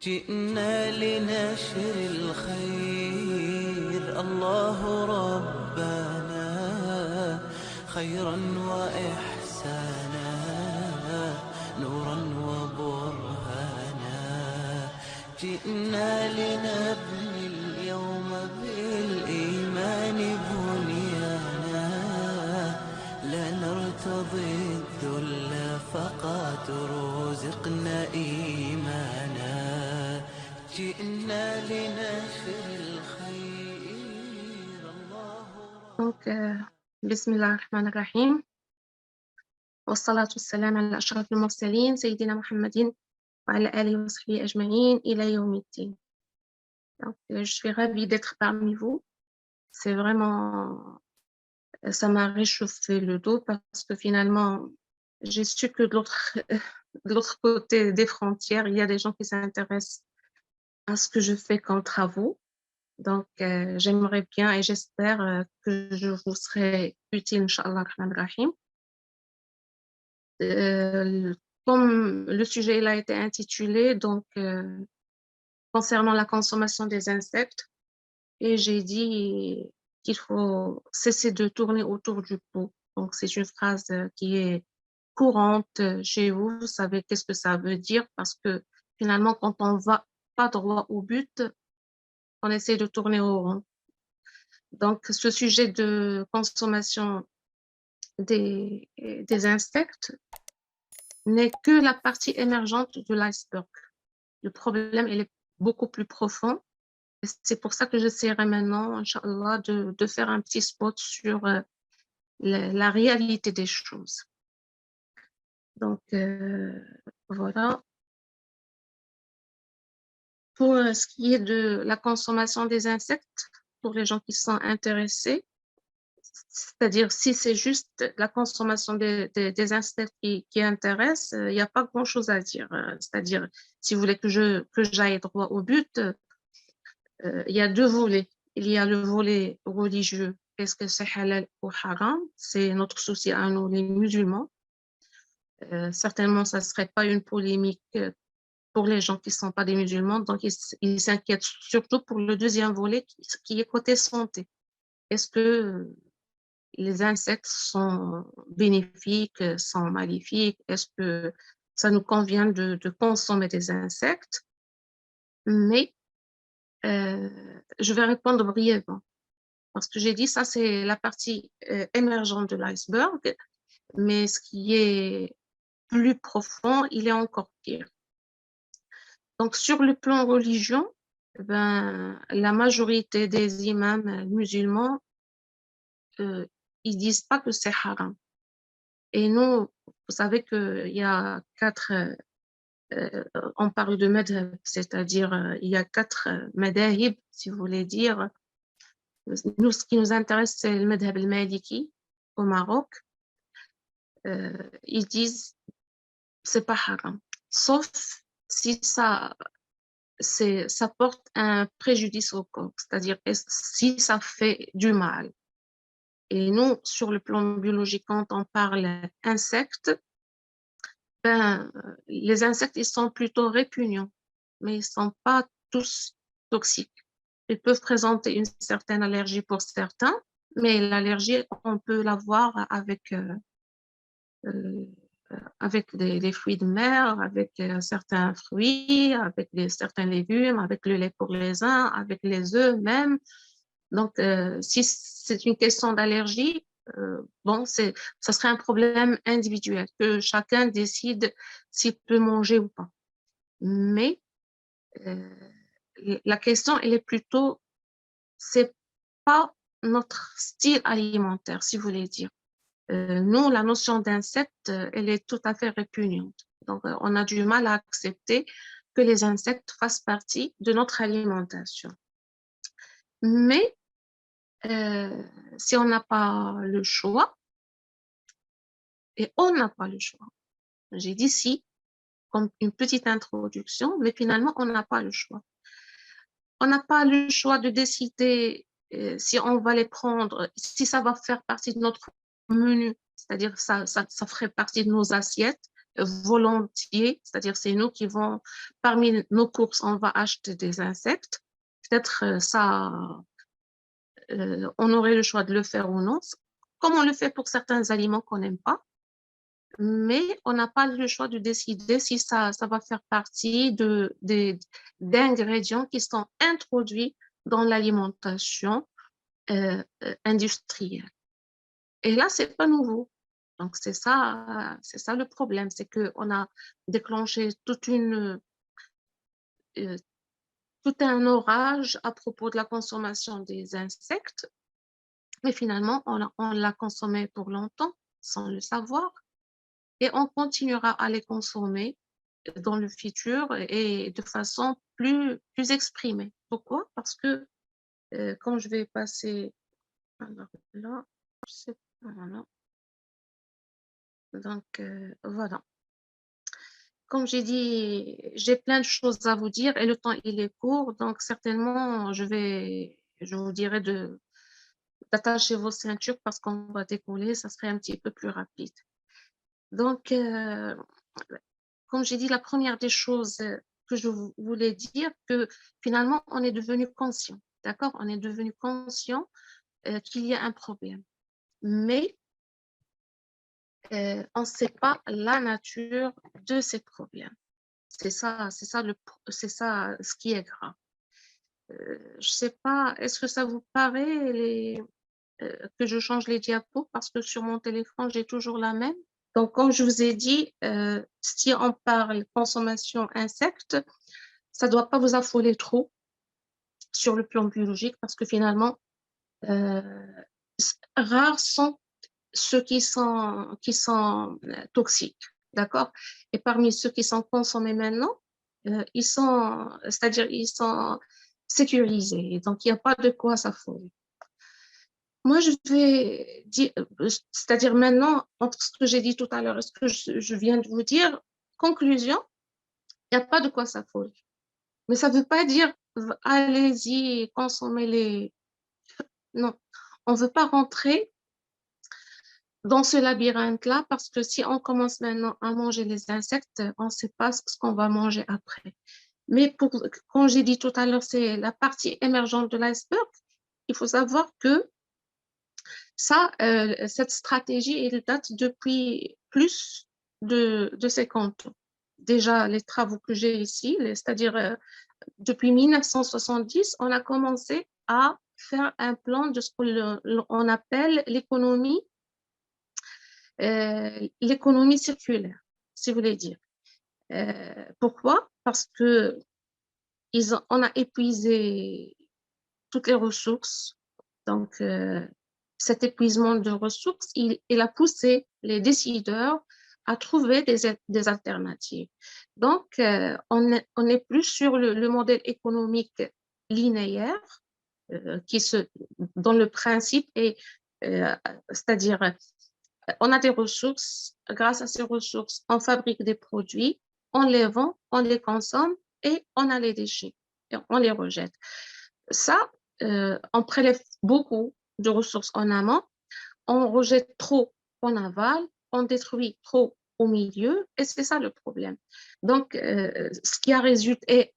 جئنا لنشر الخير الله ربنا خيرا وإحسانا نورا وبرهانا جئنا لنبني اليوم بالإيمان بنيانا لا نرتضي الذل فقط رزقنا إيمانا جئنا لنشر الخير الله Donc, Bismillah ar-Rahman ar-Rahim. والصلاة والسلام على أشرف المرسلين سيدنا محمد وعلى آله وصحبه أجمعين إلى يوم الدين. Donc, je suis ravie d'être parmi vous. C'est vraiment, ça m'a réchauffé le dos parce que finalement, j'ai su que de l'autre côté des frontières, il y a des gens qui s'intéressent à ce que je fais comme travaux. Donc, j'aimerais bien et j'espère que je vous serai utile, Inch'Allah ar-Rahman ar-Rahim. Comme le sujet il a été intitulé, donc, concernant la consommation des insectes, et j'ai dit qu'il faut cesser de tourner autour du pot. Donc, c'est une phrase qui est courante chez vous. Vous savez qu'est-ce que ça veut dire parce que finalement, quand on va pas droit au but, on essaie de tourner au rond. Donc, ce sujet de consommation des insectes n'est que la partie émergente de l'iceberg. Le problème, il est beaucoup plus profond. Et c'est pour ça que j'essaierai maintenant, Inch'Allah, de faire un petit spot sur la réalité des choses. Donc, voilà. Pour ce qui est de la consommation des insectes, pour les gens qui sont intéressés, c'est-à-dire si c'est juste la consommation des insectes qui intéresse, il n'y a pas grand-chose à dire. C'est-à-dire, si vous voulez que j'aille droit au but, il y a deux volets. Il y a le volet religieux. Est-ce que c'est halal ou haram? C'est notre souci à nous, les musulmans. Certainement, ça ne serait pas une polémique pour les gens qui ne sont pas des musulmans. Donc, ils s'inquiètent surtout pour le deuxième volet qui est côté santé. Est-ce que les insectes sont bénéfiques, sont maléfiques? Est-ce que ça nous convient de consommer des insectes? Mais je vais répondre brièvement. Parce que j'ai dit, ça, c'est la partie émergente de l'iceberg. Mais ce qui est plus profond, il est encore pire. Donc, sur le plan religion, ben, la majorité des imams musulmans, ils disent pas que c'est haram. Et nous, vous savez qu'il y a on parle de madhab, c'est-à-dire il y a 4 madahib, si vous voulez dire. Nous, ce qui nous intéresse, c'est le madhab al-maliki au Maroc. Ils disent c'est pas haram, sauf si ça porte un préjudice au corps, c'est-à-dire si ça fait du mal. Et nous, sur le plan biologique, quand on parle insectes, ben, les insectes, ils sont plutôt répugnants, mais ils ne sont pas tous toxiques. Ils peuvent présenter une certaine allergie pour certains, mais l'allergie, on peut l'avoir avec des fruits de mer, avec certains fruits, avec certains légumes, avec le lait pour les uns, avec les œufs même. Donc, si c'est une question d'allergie, bon, ça serait un problème individuel, que chacun décide s'il peut manger ou pas. Mais la question, elle est plutôt, c'est pas notre style alimentaire, si vous voulez dire. Nous, la notion d'insecte, elle est tout à fait répugnante. Donc, on a du mal à accepter que les insectes fassent partie de notre alimentation. Mais si on n'a pas le choix, et on n'a pas le choix, j'ai dit si, comme une petite introduction, mais finalement, on n'a pas le choix. On n'a pas le choix de décider si on va les prendre, si ça va faire partie de notre menu, c'est-à-dire ça ferait partie de nos assiettes, volontiers, c'est-à-dire c'est nous qui vont, parmi nos courses, on va acheter des insectes. Peut-être ça, on aurait le choix de le faire ou non, comme on le fait pour certains aliments qu'on n'aime pas, mais on n'a pas le choix de décider si ça va faire partie d'ingrédients qui sont introduits dans l'alimentation industrielle. Et là, c'est pas nouveau. Donc, c'est ça le problème, c'est qu'on a déclenché tout un orage à propos de la consommation des insectes, mais finalement, on l'a consommé pour longtemps sans le savoir et on continuera à les consommer dans le futur et de façon plus exprimée. Pourquoi? Parce que quand je vais passer, alors là, je sais pas, voilà. Donc, voilà. Comme j'ai dit, j'ai plein de choses à vous dire et le temps, il est court. Donc, certainement, je vous dirai d'attacher vos ceintures parce qu'on va décoller, ça serait un petit peu plus rapide. Donc, comme j'ai dit, la première des choses que je voulais dire, que finalement, on est devenu conscient, d'accord? On est devenu conscient qu'il y a un problème. Mais on ne sait pas la nature de ces problèmes. C'est ça ce qui est grave. Je ne sais pas, est-ce que ça vous paraît que je change les diapos parce que sur mon téléphone, j'ai toujours la même. Donc, comme je vous ai dit, si on parle consommation insectes, ça ne doit pas vous affoler trop sur le plan biologique parce que finalement, rares sont ceux qui sont toxiques, d'accord? Et parmi ceux qui sont consommés maintenant, c'est-à-dire ils sont sécurisés, donc il n'y a pas de quoi s'affoler. Moi, je vais dire, c'est-à-dire maintenant, entre ce que j'ai dit tout à l'heure et ce que je viens de vous dire, conclusion, il n'y a pas de quoi s'affoler. Mais ça ne veut pas dire, allez-y, consommez-les. Non, on ne veut pas rentrer dans ce labyrinthe-là parce que si on commence maintenant à manger les insectes, on ne sait pas ce qu'on va manger après. Mais comme j'ai dit tout à l'heure, c'est la partie émergente de l'iceberg. Il faut savoir que cette stratégie, elle date depuis plus de 50 ans. Déjà, les travaux que j'ai ici, c'est-à-dire depuis 1970, on a commencé à faire un plan de ce qu'on appelle l'économie circulaire, si vous voulez dire. Pourquoi? Parce que on a épuisé toutes les ressources. Donc, cet épuisement de ressources, il a poussé les décideurs à trouver des alternatives. Donc, on n'est plus sur le modèle économique linéaire dont le principe est, c'est-à-dire, on a des ressources, grâce à ces ressources, on fabrique des produits, on les vend, on les consomme et on a les déchets, et on les rejette. Ça, on prélève beaucoup de ressources en amont, on rejette trop en aval, on détruit trop au milieu, et c'est ça le problème. Donc, ce qui a résulté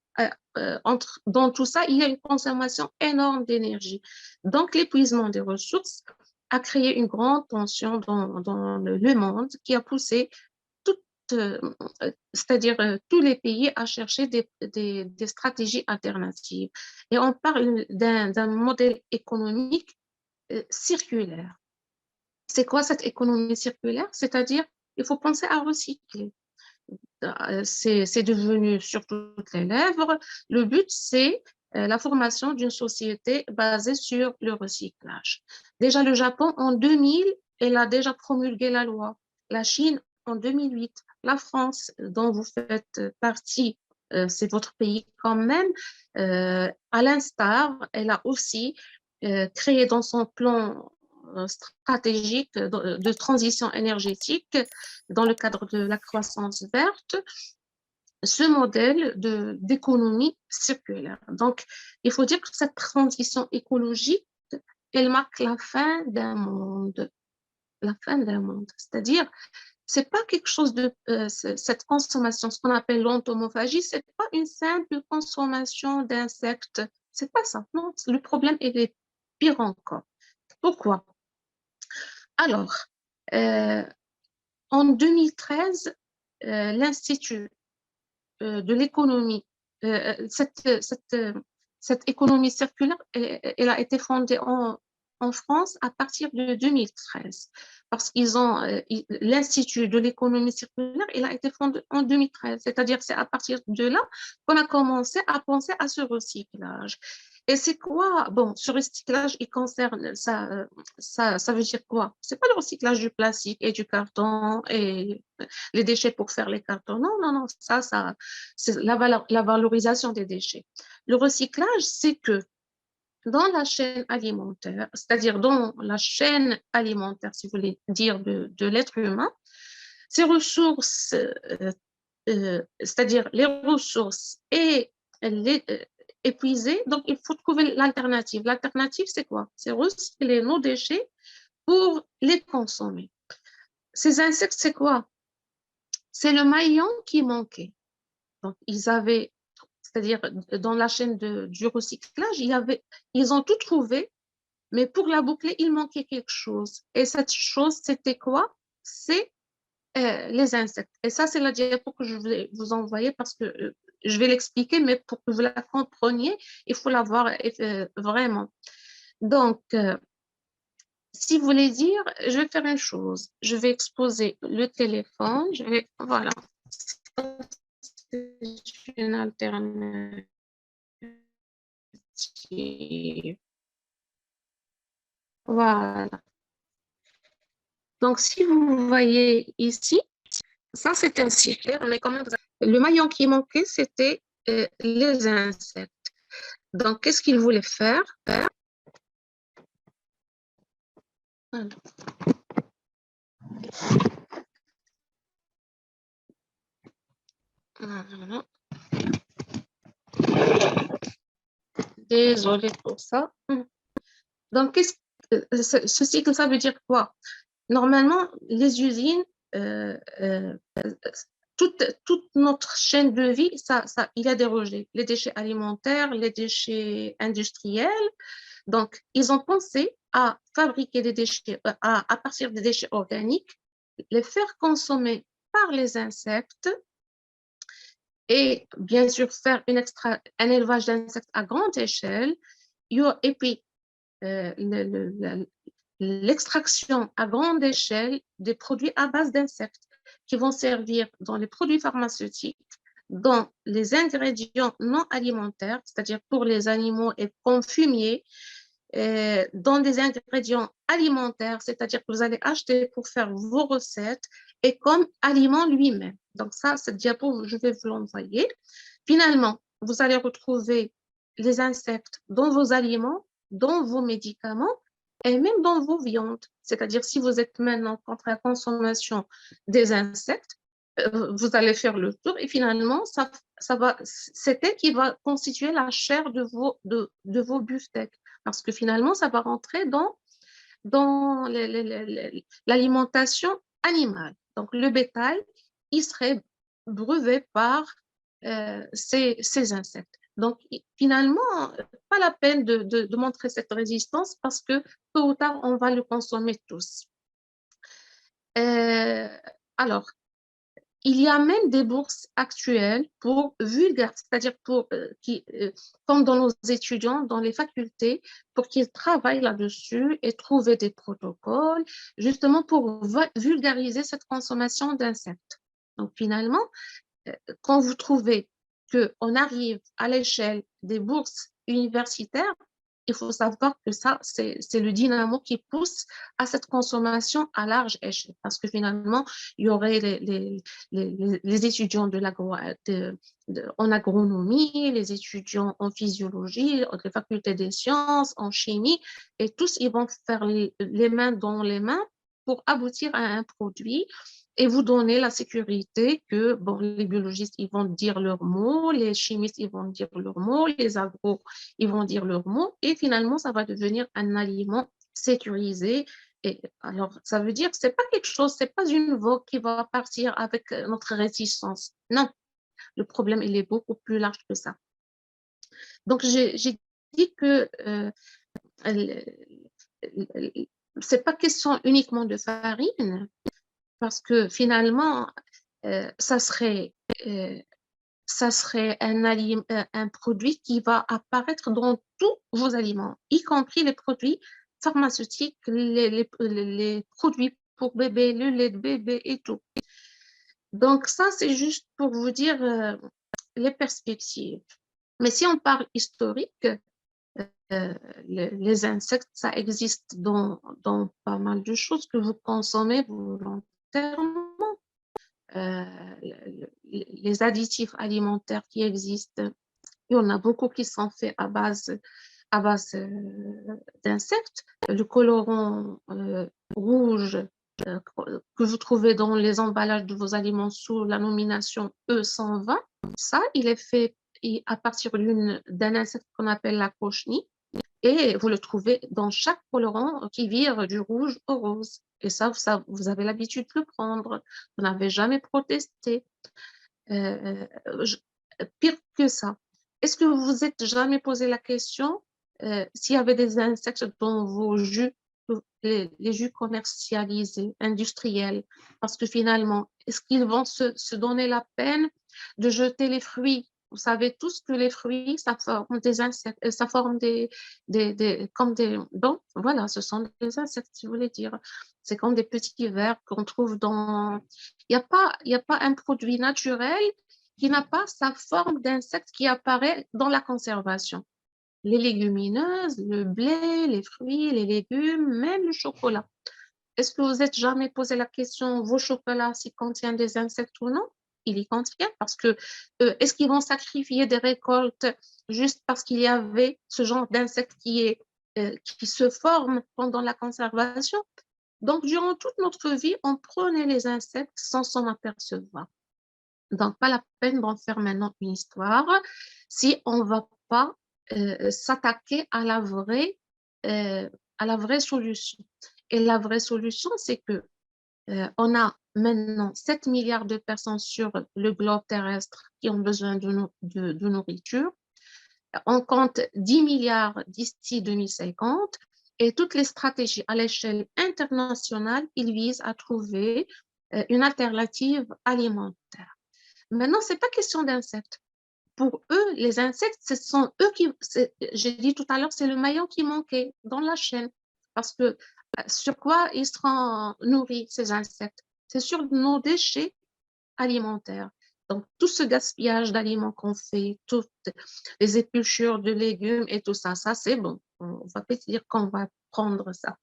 dans tout ça, il y a une consommation énorme d'énergie. Donc, l'épuisement des ressources a créé une grande tension dans le monde qui a poussé c'est-à-dire tous les pays à chercher des stratégies alternatives. Et on parle d'un modèle économique circulaire. C'est quoi cette économie circulaire? C'est-à-dire, il faut penser à recycler. C'est devenu sur toutes les lèvres. Le but, c'est la formation d'une société basée sur le recyclage. Déjà, le Japon, en 2000, elle a déjà promulgué la loi. La Chine, en 2008. La France, dont vous faites partie, c'est votre pays quand même, à l'instar, elle a aussi créé dans son plan stratégique de transition énergétique dans le cadre de la croissance verte, ce modèle d'économie circulaire. Donc, il faut dire que cette transition écologique, elle marque la fin d'un monde. La fin d'un monde. C'est-à-dire, c'est pas quelque chose de cette consommation, ce qu'on appelle l'entomophagie, c'est pas une simple consommation d'insectes. C'est pas ça. Non, le problème il est pire encore. Pourquoi? Alors, en 2013, l'Institut de l'économie, cette économie circulaire, elle a été fondée en France à partir de 2013, parce qu'ils ont l'Institut de l'économie circulaire, il a été fondé en 2013, c'est-à-dire c'est à partir de là qu'on a commencé à penser à ce recyclage. Et c'est quoi? Bon, ce recyclage, il concerne ça veut dire quoi? C'est pas le recyclage du plastique et du carton et les déchets pour faire les cartons. Non, non, non, c'est la valorisation des déchets. Le recyclage, c'est que dans la chaîne alimentaire, c'est-à-dire dans la chaîne alimentaire, si vous voulez dire, de l'être humain, ces ressources, c'est-à-dire les ressources et les épuisées, donc il faut trouver l'alternative. L'alternative, c'est quoi? C'est recycler nos déchets pour les consommer. Ces insectes, c'est quoi? C'est le maillon qui manquait. Donc, ils avaient, c'est-à-dire dans la chaîne du recyclage, ils ont tout trouvé, mais pour la boucler, il manquait quelque chose. Et cette chose, c'était quoi? C'est les insectes. Et ça, c'est la diapo que je vais vous envoyer parce que je vais l'expliquer, mais pour que vous la compreniez, il faut la voir vraiment. Donc, si vous voulez dire, je vais faire une chose. Je vais exposer le téléphone. Voilà. C'est une alternative. Voilà. Donc, si vous voyez ici, ça c'est un cycle, mais quand même, le maillon qui manquait, c'était les insectes. Donc, qu'est-ce qu'il voulait faire? Voilà. Désolée pour ça. Donc, ce cycle, ça veut dire quoi? Normalement, les usines, toute notre chaîne de vie, il y a des rejets. Les déchets alimentaires, les déchets industriels. Donc, ils ont pensé à fabriquer des déchets à partir des déchets organiques, les faire consommer par les insectes et bien sûr faire un élevage d'insectes à grande échelle. Et puis, l'extraction à grande échelle des produits à base d'insectes qui vont servir dans les produits pharmaceutiques, dans les ingrédients non alimentaires, c'est-à-dire pour les animaux et comme fumier, dans des ingrédients alimentaires, c'est-à-dire que vous allez acheter pour faire vos recettes et comme aliment lui-même. Donc ça, cette diapo, je vais vous l'envoyer. Finalement, vous allez retrouver les insectes dans vos aliments, dans vos médicaments et même dans vos viandes. C'est-à-dire si vous êtes maintenant contre la consommation des insectes, vous allez faire le tour et finalement, c'est elle qui va constituer la chair de vos beefsteaks. Parce que finalement, ça va rentrer dans l'alimentation animale. Donc, le bétail, il serait brevet par ces insectes. Donc, finalement, pas la peine de montrer cette résistance parce que tôt ou tard, on va le consommer tous. Alors, il y a même des bourses actuelles pour vulgariser, c'est-à-dire comme dans nos étudiants, dans les facultés, pour qu'ils travaillent là-dessus et trouver des protocoles, justement pour vulgariser cette consommation d'insectes. Donc finalement, quand vous trouvez qu'on arrive à l'échelle des bourses universitaires, il faut savoir que ça, c'est le dynamo qui pousse à cette consommation à large échelle. Parce que finalement, il y aurait les étudiants en agronomie, les étudiants en physiologie, les facultés des sciences, en chimie, et tous, ils vont faire les mains dans les mains pour aboutir à un produit et vous donner la sécurité que bon, les biologistes, ils vont dire leurs mots, les chimistes, ils vont dire leurs mots, les agros, ils vont dire leurs mots, et finalement, ça va devenir un aliment sécurisé Et alors, ça veut dire que ce n'est pas quelque chose, ce n'est pas une vogue qui va partir avec notre réticence. Non, le problème, il est beaucoup plus large que ça. Donc, j'ai dit que c'est pas question uniquement de farine, parce que finalement, ça serait un produit qui va apparaître dans tous vos aliments, y compris les produits pharmaceutiques, les produits pour bébé, le lait de bébé et tout. Donc ça, c'est juste pour vous dire les perspectives. Mais si on parle historique, les insectes, ça existe dans pas mal de choses que vous consommez volontairement. Les additifs alimentaires qui existent, il y en a beaucoup qui sont faits à base d'insectes. Le colorant rouge que vous trouvez dans les emballages de vos aliments sous la nomination E120, ça, il est fait à partir d'un insecte qu'on appelle la cochenille. Et vous le trouvez dans chaque colorant qui vire du rouge au rose. Et ça vous avez l'habitude de le prendre. Vous n'avez jamais protesté. Pire que ça, est-ce que vous vous êtes jamais posé la question s'il y avait des insectes dans vos jus, les jus commercialisés, industriels? Parce que finalement, est-ce qu'ils vont se donner la peine de jeter les fruits? Vous savez tous que les fruits, ça forme des insectes, ça forme comme des... Donc, voilà, ce sont des insectes, si vous voulez dire. C'est comme des petits vers qu'on trouve dans... Il n'y a pas un produit naturel qui n'a pas sa forme d'insecte qui apparaît dans la conservation. Les légumineuses, le blé, les fruits, les légumes, même le chocolat. Est-ce que vous êtes jamais posé la question, vos chocolats, s'ils contiennent des insectes ou non? Ils y contiennent parce que est-ce qu'ils vont sacrifier des récoltes juste parce qu'il y avait ce genre d'insectes qui se forment pendant la conservation? Donc, durant toute notre vie, on prenait les insectes sans s'en apercevoir. Donc, pas la peine d'en faire maintenant une histoire si on ne va pas s'attaquer à la vraie solution. Et la vraie solution, c'est que on a maintenant 7 milliards de personnes sur le globe terrestre qui ont besoin de nourriture. On compte 10 milliards d'ici 2050 et toutes les stratégies à l'échelle internationale, ils visent à trouver une alternative alimentaire. Maintenant, ce n'est pas question d'insectes. Pour eux, les insectes, ce sont eux qui, j'ai dit tout à l'heure, c'est le maillon qui manquait dans la chaîne. Parce que sur quoi ils seront nourris, ces insectes? C'est sur nos déchets alimentaires. Donc, tout ce gaspillage d'aliments qu'on fait, toutes les épluchures de légumes et tout ça, ça c'est bon. On va pas dire qu'on va prendre ça.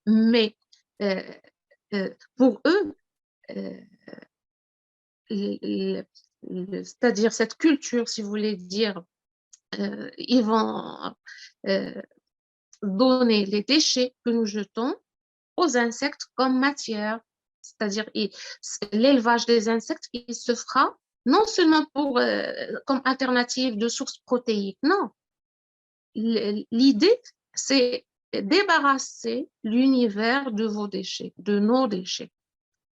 Mais pour eux, euh, c'est-à-dire cette culture, si vous voulez dire, ils vont donner les déchets que nous jetons aux insectes comme matière. C'est-à-dire l'élevage des insectes, il se fera non seulement comme alternative de sources protéiques, non. L'idée, c'est débarrasser l'univers de vos déchets, de nos déchets.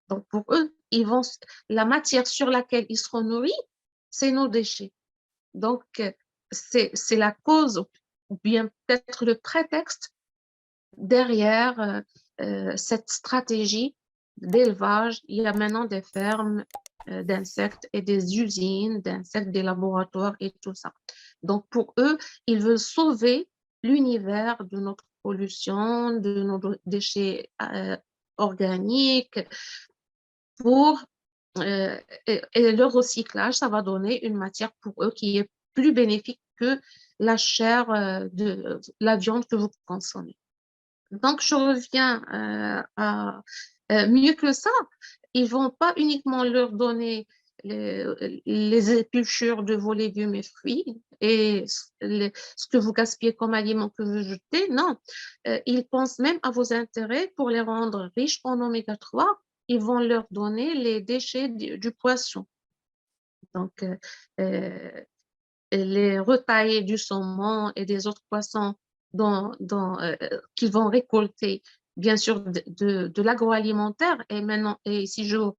Donc, pour eux, la matière sur laquelle ils seront nourris, c'est nos déchets. Donc, c'est la cause, ou bien peut-être le prétexte derrière cette stratégie d'élevage. Il y a maintenant des fermes d'insectes et des usines d'insectes, des laboratoires et tout ça. Donc, pour eux, ils veulent sauver l'univers de notre pollution, de nos déchets organiques, et le recyclage, ça va donner une matière pour eux qui est plus bénéfique que la chair de la viande que vous consommez. Donc, je reviens à mieux que ça, ils ne vont pas uniquement leur donner les épluchures de vos légumes et fruits et ce que vous gaspillez comme aliment que vous jetez, non. Ils pensent même à vos intérêts pour les rendre riches en oméga 3. Ils vont leur donner les déchets du poisson. Donc, les retaillés du saumon et des autres poissons qu'ils vont récolter bien sûr de l'agroalimentaire. Et maintenant, et si j'ouvre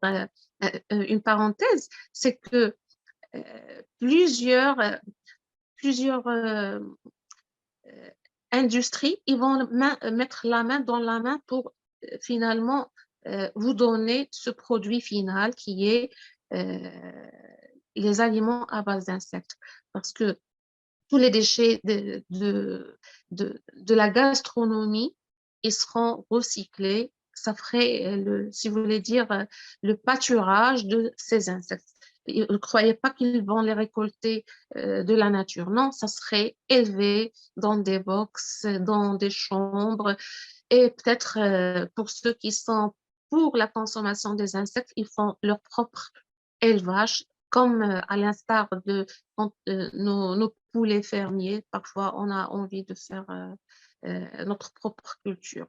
une parenthèse, c'est que plusieurs, plusieurs industries, ils vont mettre la main dans la main pour finalement vous donner ce produit final qui est les aliments à base d'insectes. Parce que tous les déchets de la gastronomie, ils seront recyclés. Ça ferait, si vous voulez dire, le pâturage de ces insectes. Ne croyez pas qu'ils vont les récolter de la nature. Non, ça serait élevé dans des box, dans des chambres. Et peut-être pour ceux qui sont pour la consommation des insectes, ils font leur propre élevage, comme à l'instar de nos poulets fermiers. Parfois, on a envie de faire notre propre culture.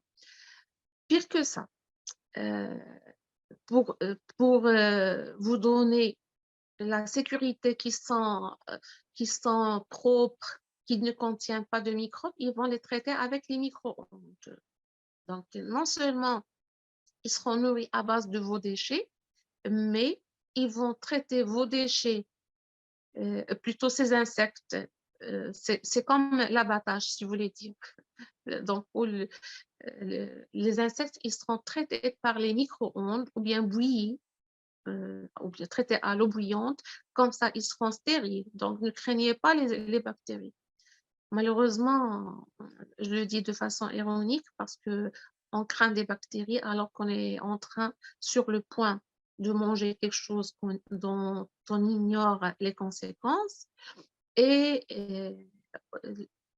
Pire que ça, euh, pour vous donner la sécurité qui sont propres, qui ne contiennent pas de microbes, ils vont les traiter avec les micro-ondes. Donc, non seulement ils seront nourris à base de vos déchets, mais ils vont traiter vos déchets, plutôt ces insectes. C'est comme l'abattage, si vous voulez dire. Donc, les insectes, ils seront traités par les micro-ondes ou bien bouillis, ou bien traités à l'eau bouillante. Comme ça, ils seront stériles. Donc, ne craignez pas les bactéries. Malheureusement, je le dis de façon ironique parce que on craint des bactéries alors qu'on est en train, sur le point de manger quelque chose dont on ignore les conséquences et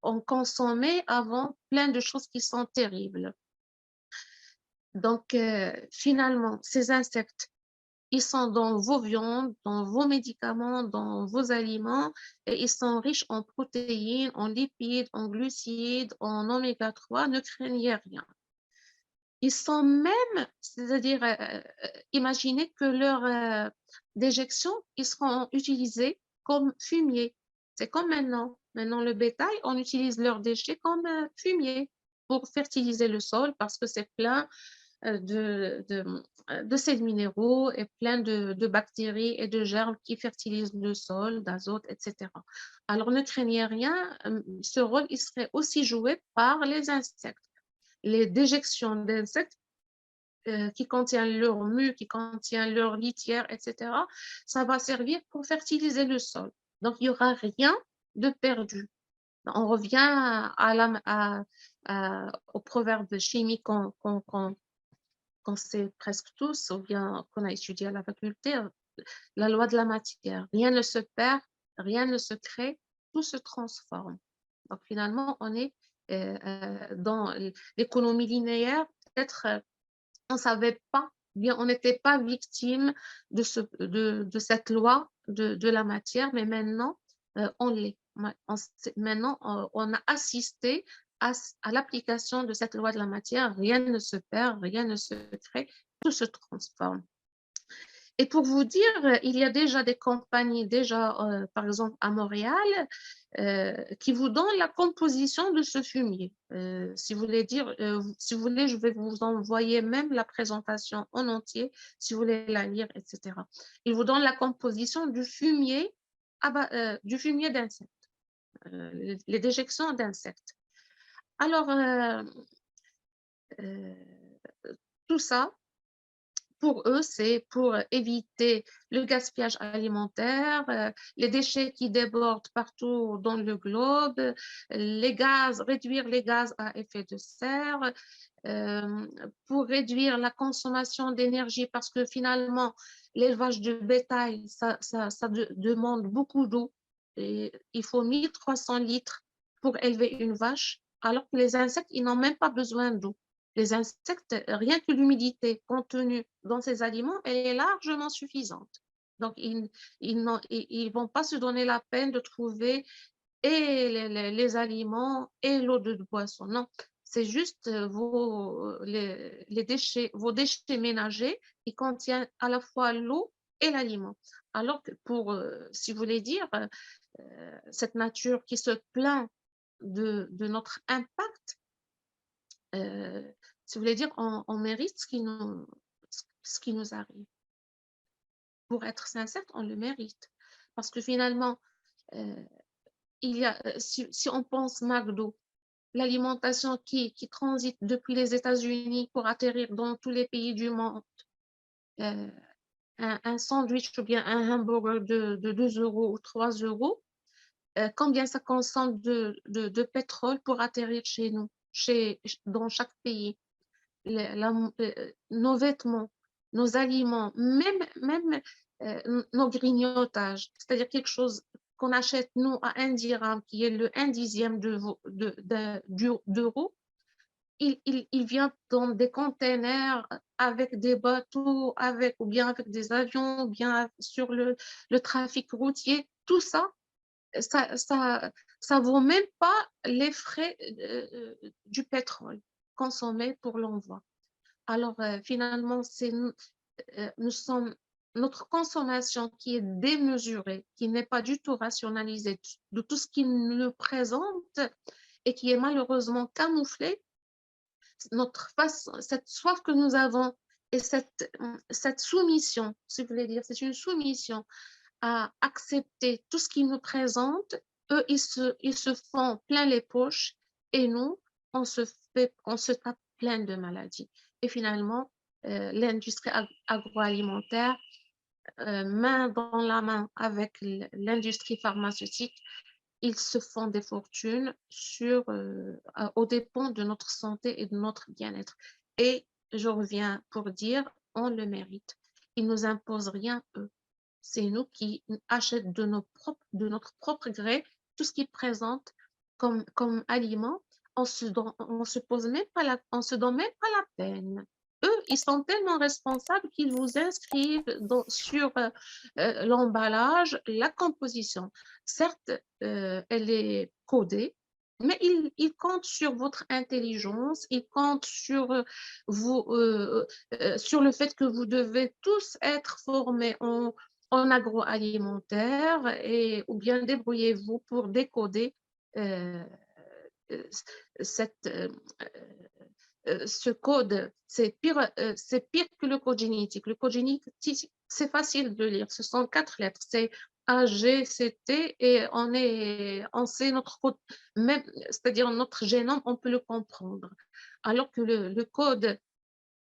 on consommait avant plein de choses qui sont terribles. Donc, finalement, ces insectes, ils sont dans vos viandes, dans vos médicaments, dans vos aliments, et ils sont riches en protéines, en lipides, en glucides, en oméga 3. Ne craignez rien. Ils sont même, c'est-à-dire, imaginez que leurs déjections, ils seront utilisés comme fumier. C'est comme maintenant. Maintenant, le bétail, on utilise leurs déchets comme fumier pour fertiliser le sol parce que c'est plein de ces minéraux et plein de bactéries et de germes qui fertilisent le sol, d'azote, etc. Alors, ne craignez rien, ce rôle, il serait aussi joué par les insectes. Les déjections d'insectes qui contiennent leur mue, qui contiennent leur litière, etc., ça va servir pour fertiliser le sol. Donc, il n'y aura rien de perdu. On revient au proverbe chimique qu'on sait presque tous, ou bien qu'on a étudié à la faculté, la loi de la matière. Rien ne se perd, rien ne se crée, tout se transforme. Donc finalement, on est dans l'économie linéaire. Peut-être on ne savait pas, bien on n'était pas victime de cette loi de la matière, mais maintenant, on l'est. Maintenant, on a assisté à l'application de cette loi de la matière. Rien ne se perd, rien ne se crée, tout se transforme. Et pour vous dire, il y a déjà des compagnies, par exemple à Montréal, qui vous donnent la composition de ce fumier. Si vous voulez dire, si vous voulez, je vais vous envoyer même la présentation en entier, si vous voulez la lire, etc. Ils vous donnent la composition du fumier, du fumier d'insectes, les déjections d'insectes. Alors, tout ça, pour eux, c'est pour éviter le gaspillage alimentaire, les déchets qui débordent partout dans le globe, les gaz, réduire les gaz à effet de serre, pour réduire la consommation d'énergie parce que finalement, l'élevage de bétail, ça demande beaucoup d'eau. Il faut 1300 litres pour élever une vache, alors que les insectes, ils n'ont même pas besoin d'eau. Les insectes, rien que l'humidité contenue dans ces aliments, elle est largement suffisante. Donc, ils ne vont pas se donner la peine de trouver et les aliments et l'eau de boisson. Non, c'est juste les déchets, vos déchets ménagers qui contiennent à la fois l'eau et l'aliment. Alors que si vous voulez dire, cette nature qui se plaint de notre impact, Si vous voulez dire, on mérite ce qui nous arrive. Pour être sincère, on le mérite. Parce que finalement, si on pense McDo, l'alimentation qui transite depuis les États-Unis pour atterrir dans tous les pays du monde, un sandwich ou bien un hamburger de 2 euros ou 3 euros, combien ça consomme de pétrole pour atterrir chez nous, dans chaque pays. Nos vêtements, nos aliments, même nos grignotages, c'est-à-dire quelque chose qu'on achète nous à 1 dirham, qui est le 1/10 d'euro, il vient dans des containers avec des bateaux, ou bien avec des avions, ou bien sur le trafic routier. Tout ça, ça vaut même pas les frais du pétrole consommé pour l'envoi. Alors, finalement, nous sommes, notre consommation qui est démesurée, qui n'est pas du tout rationalisée de tout ce qu'il nous présente et qui est malheureusement camouflé, cette soif que nous avons et cette soumission, si vous voulez dire, c'est une soumission à accepter tout ce qu'ils nous présentent. Eux, ils se font plein les poches et nous, on se tape plein de maladies. Et finalement, l'industrie agroalimentaire, main dans la main avec l'industrie pharmaceutique, ils se font des fortunes aux dépens de notre santé et de notre bien-être. Et je reviens pour dire, on le mérite. Ils ne nous imposent rien, eux. C'est nous qui achetons de notre propre gré tout ce qu'ils présentent comme aliment. On se donne même pas la peine. Eux, ils sont tellement responsables qu'ils vous inscrivent sur l'emballage, la composition. Certes, elle est codée, mais ils comptent sur votre intelligence, ils comptent sur sur le fait que vous devez tous être formés en agroalimentaire ou bien débrouillez-vous pour décoder euh, euh, ce code. C'est pire que le code génétique. Le code génétique, c'est facile de lire. Ce sont 4 lettres. C'est A, G, C, T et on sait notre code, même, c'est-à-dire notre génome, on peut le comprendre. Alors que le code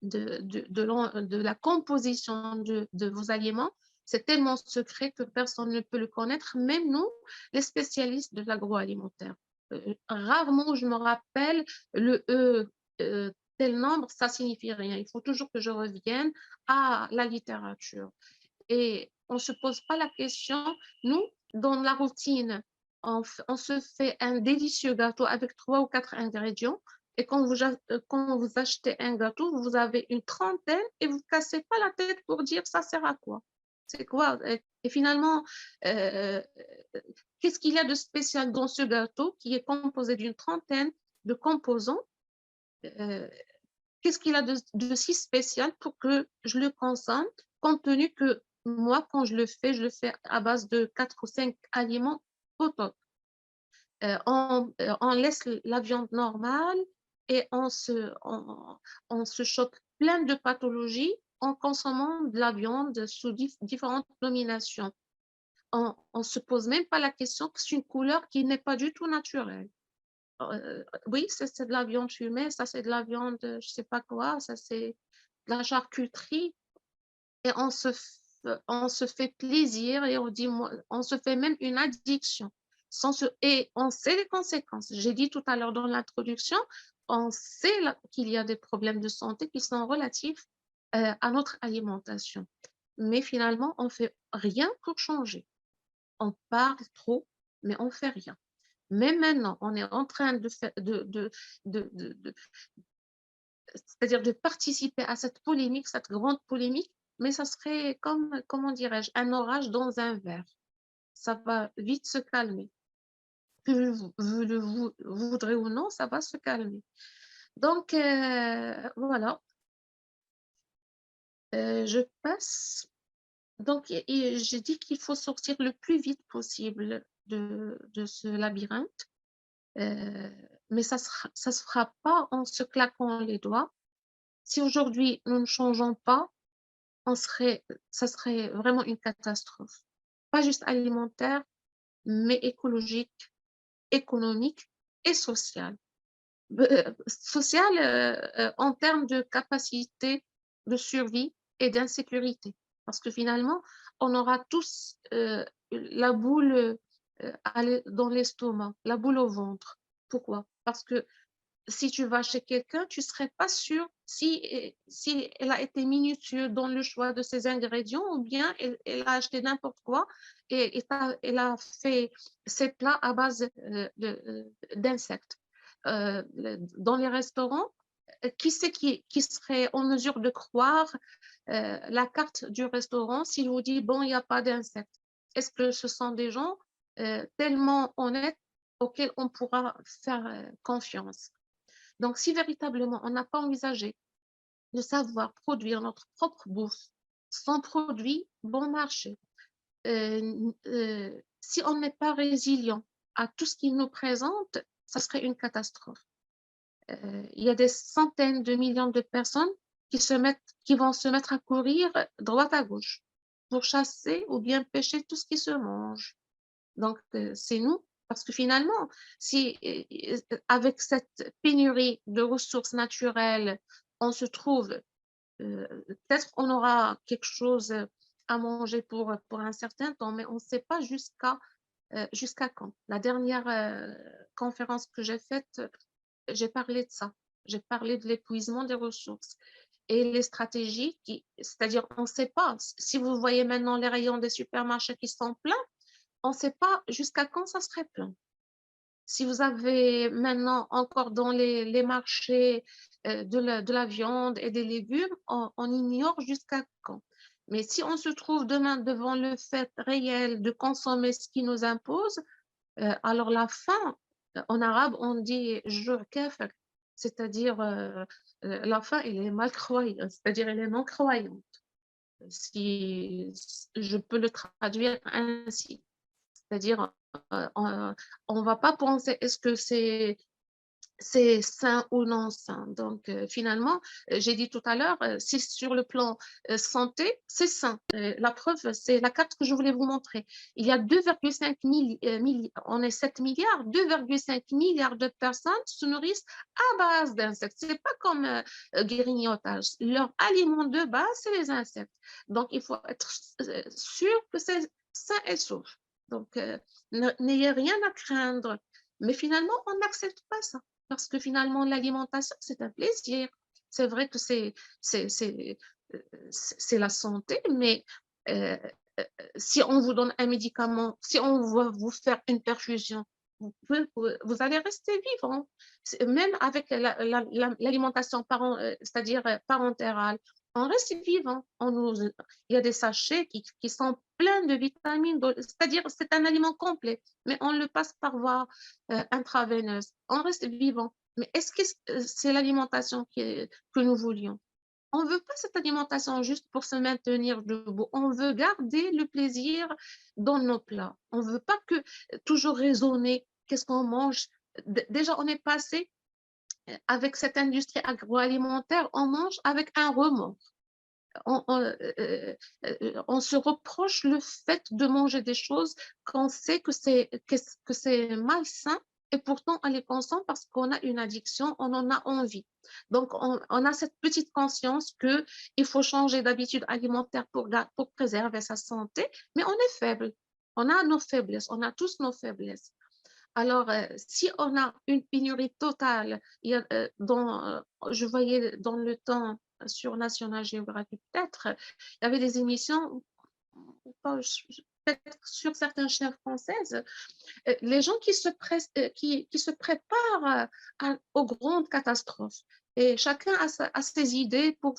de la composition de vos aliments, c'est tellement secret que personne ne peut le connaître, même nous, les spécialistes de l'agroalimentaire. Rarement je me rappelle le tel nombre, ça signifie rien. Il faut toujours que je revienne à la littérature. Et on ne se pose pas la question, nous, dans la routine, on se fait un délicieux gâteau avec 3 ou 4 ingrédients. Et quand vous achetez un gâteau, vous avez une trentaine et vous ne cassez pas la tête pour dire ça sert à quoi. C'est quoi? Et finalement, euh, qu'est-ce qu'il y a de spécial dans ce gâteau qui est composé d'une trentaine de composants? euh, Qu'est-ce qu'il a de si spécial pour que je le consomme, compte tenu que moi, quand je le fais à base de 4 ou 5 aliments au top. On laisse la viande normale et on se choque plein de pathologies en consommant de la viande sous différentes nominations. On ne se pose même pas la question que c'est une couleur qui n'est pas du tout naturelle. Oui, c'est de la viande fumée, ça c'est de la viande, je ne sais pas quoi, ça c'est de la charcuterie. Et on se fait plaisir et on se fait même une addiction. Et on sait les conséquences. J'ai dit tout à l'heure dans l'introduction, on sait qu'il y a des problèmes de santé qui sont relatifs à notre alimentation. Mais finalement, on ne fait rien pour changer. On parle trop, mais on ne fait rien. Mais maintenant, on est en train c'est-à-dire de participer à cette polémique, cette grande polémique, mais ça serait comme, comment dirais-je, un orage dans un verre. Ça va vite se calmer. Que vous le voudrez ou non, ça va se calmer. Donc, voilà. Je passe. Donc, j'ai dit qu'il faut sortir le plus vite possible de ce labyrinthe. Mais ça se fera pas en se claquant les doigts. Si aujourd'hui nous ne changeons pas, ça serait vraiment une catastrophe. Pas juste alimentaire, mais écologique, économique et sociale. Sociale en termes de capacité de survie et d'insécurité. Parce que finalement, on aura tous la boule dans l'estomac, la boule au ventre. Pourquoi? Parce que si tu vas chez quelqu'un, tu ne serais pas sûr si elle a été minutieuse dans le choix de ses ingrédients ou bien elle a acheté n'importe quoi et elle a fait ses plats à base d'insectes. Dans les restaurants, qui c'est qui serait en mesure de croire la carte du restaurant s'il vous dit, bon, il n'y a pas d'insectes? Est-ce que ce sont des gens tellement honnêtes auxquels on pourra faire confiance? Donc, si véritablement on n'a pas envisagé de savoir produire notre propre bouffe sans produits bon marché, si on n'est pas résilient à tout ce qu'il nous présente, ça serait une catastrophe. Il y a des centaines de millions de personnes qui vont se mettre à courir droite à gauche pour chasser ou bien pêcher tout ce qui se mange. Donc, c'est nous, parce que finalement, si avec cette pénurie de ressources naturelles, on se trouve, peut-être on aura quelque chose à manger pour un certain temps, mais on ne sait pas jusqu'à quand. La dernière conférence que j'ai faite, j'ai parlé de ça. J'ai parlé de l'épuisement des ressources et les stratégies, c'est-à-dire on ne sait pas. Si vous voyez maintenant les rayons des supermarchés qui sont pleins, on ne sait pas jusqu'à quand ça serait plein. Si vous avez maintenant encore dans les marchés de la viande et des légumes, on ignore jusqu'à quand. Mais si on se trouve demain devant le fait réel de consommer ce qui nous impose, alors la faim, en arabe, on dit jour kafir, c'est-à-dire la faim, elle est mal croyante, c'est-à-dire elle est non croyante, si je peux le traduire ainsi. C'est-à-dire, on ne va pas penser est-ce que c'est sain ou non sain. Donc, finalement, j'ai dit tout à l'heure, si sur le plan santé, c'est sain. La preuve, c'est la carte que je voulais vous montrer. Il y a 2,5 milliards, on est 7 milliards, 2,5 milliards de personnes se nourrissent à base d'insectes. Ce n'est pas comme grignotage. Leur aliment de base, c'est les insectes. Donc, il faut être sûr que c'est sain et sauf. Donc, n'ayez rien à craindre. Mais finalement, on n'accepte pas ça. Parce que finalement, l'alimentation, c'est un plaisir. C'est vrai que c'est la santé, mais euh, si on vous donne un médicament, si on va vous faire une perfusion, vous allez rester vivant. Même avec l'alimentation c'est-à-dire parentérale, on reste vivant. Il y a des sachets qui sont pleins de vitamines, c'est-à-dire c'est un aliment complet, mais on le passe par voie intraveineuse. On reste vivant. Mais est-ce que c'est l'alimentation que nous voulions? On ne veut pas cette alimentation juste pour se maintenir debout. On veut garder le plaisir dans nos plats. On ne veut pas que toujours raisonner qu'est-ce qu'on mange. Déjà, on est passé avec cette industrie agroalimentaire, on mange avec un remords. On se reproche le fait de manger des choses qu'on sait que c'est malsain et pourtant on les consomme parce qu'on a une addiction, on en a envie. Donc on a cette petite conscience qu'il faut changer d'habitude alimentaire pour préserver sa santé, mais on est faible. On a nos faiblesses, on a tous nos faiblesses. Alors, si on a une pénurie totale, je voyais dans le temps sur National Geographic, peut-être, il y avait des émissions, peut-être sur certaines chaînes françaises, les gens qui se préparent aux grandes catastrophes. Et chacun a ses idées pour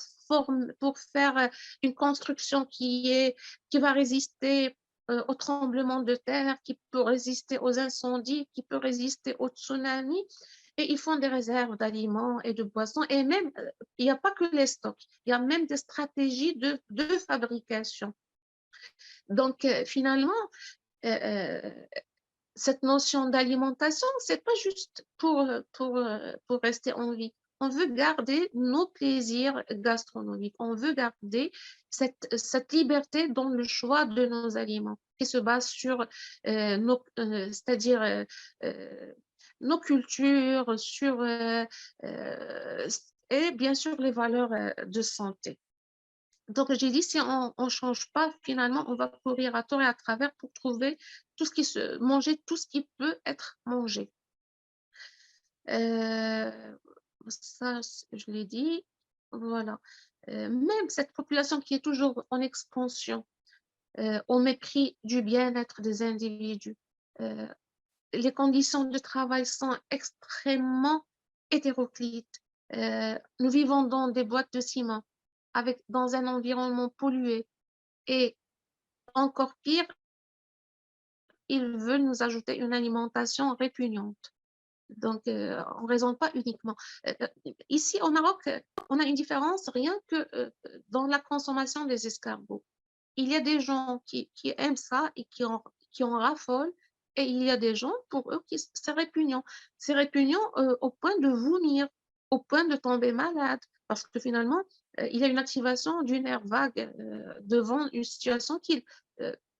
faire une construction qui va résister aux tremblements de terre, qui peut résister aux incendies, qui peut résister aux tsunamis. Et ils font des réserves d'aliments et de boissons. Et même, il n'y a pas que les stocks, il y a même des stratégies de fabrication. Donc, finalement, euh, cette notion d'alimentation, c'est pas juste pour rester en vie. on veut garder nos plaisirs gastronomiques. On veut garder cette liberté dans le choix de nos aliments qui se base sur c'est-à-dire nos cultures, sur et bien sûr les valeurs de santé. Donc, j'ai dit, si on ne change pas, finalement, on va courir à tort et à travers pour trouver manger tout ce qui peut être mangé. Ça, je l'ai dit. Voilà. Même cette population qui est toujours en expansion, au mépris du bien-être des individus, les conditions de travail sont extrêmement hétéroclites. Nous vivons dans des boîtes de ciment, dans un environnement pollué. Et encore pire, ils veulent nous ajouter une alimentation répugnante. Donc, on ne raisonne pas uniquement. Ici, au Maroc, on a une différence rien que dans la consommation des escargots. Il y a des gens qui aiment ça et qui en raffolent, et il y a des gens, pour eux, c'est répugnant. C'est répugnant au point de vomir, au point de tomber malade, parce que finalement, il y a une activation du nerf vague devant une situation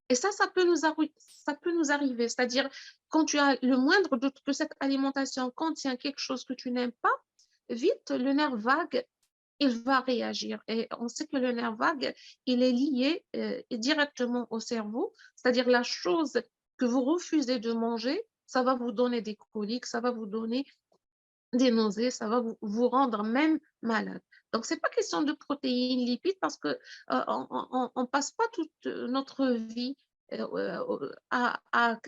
et ça peut nous arriver. C'est-à-dire, quand tu as le moindre doute que cette alimentation contient quelque chose que tu n'aimes pas, vite, le nerf vague, il va réagir. Et on sait que le nerf vague, il est lié directement au cerveau, c'est-à-dire la chose que vous refusez de manger, ça va vous donner des coliques, ça va vous donner des nausées, ça va vous rendre même malade. Donc, ce n'est pas question de protéines, lipides, parce qu'on ne passe pas toute notre vie à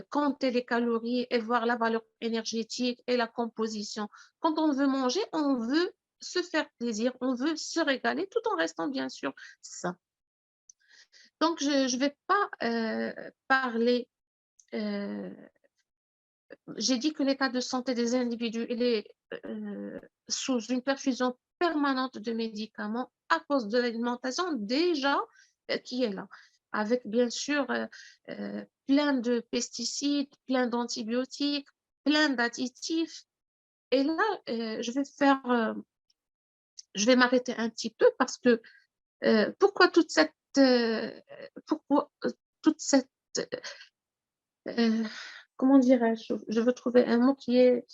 compter les calories et voir la valeur énergétique et la composition. Quand on veut manger, on veut se faire plaisir, on veut se régaler tout en restant bien sûr sain. Donc, je ne vais pas parler j'ai dit que l'état de santé des individus il est sous une perfusion permanente de médicaments à cause de l'alimentation déjà qui est là, avec bien sûr plein de pesticides, plein d'antibiotiques, plein d'additifs. Et là, je vais m'arrêter un petit peu parce que pourquoi toute cette comment dirais-je, je veux trouver un mot qui est,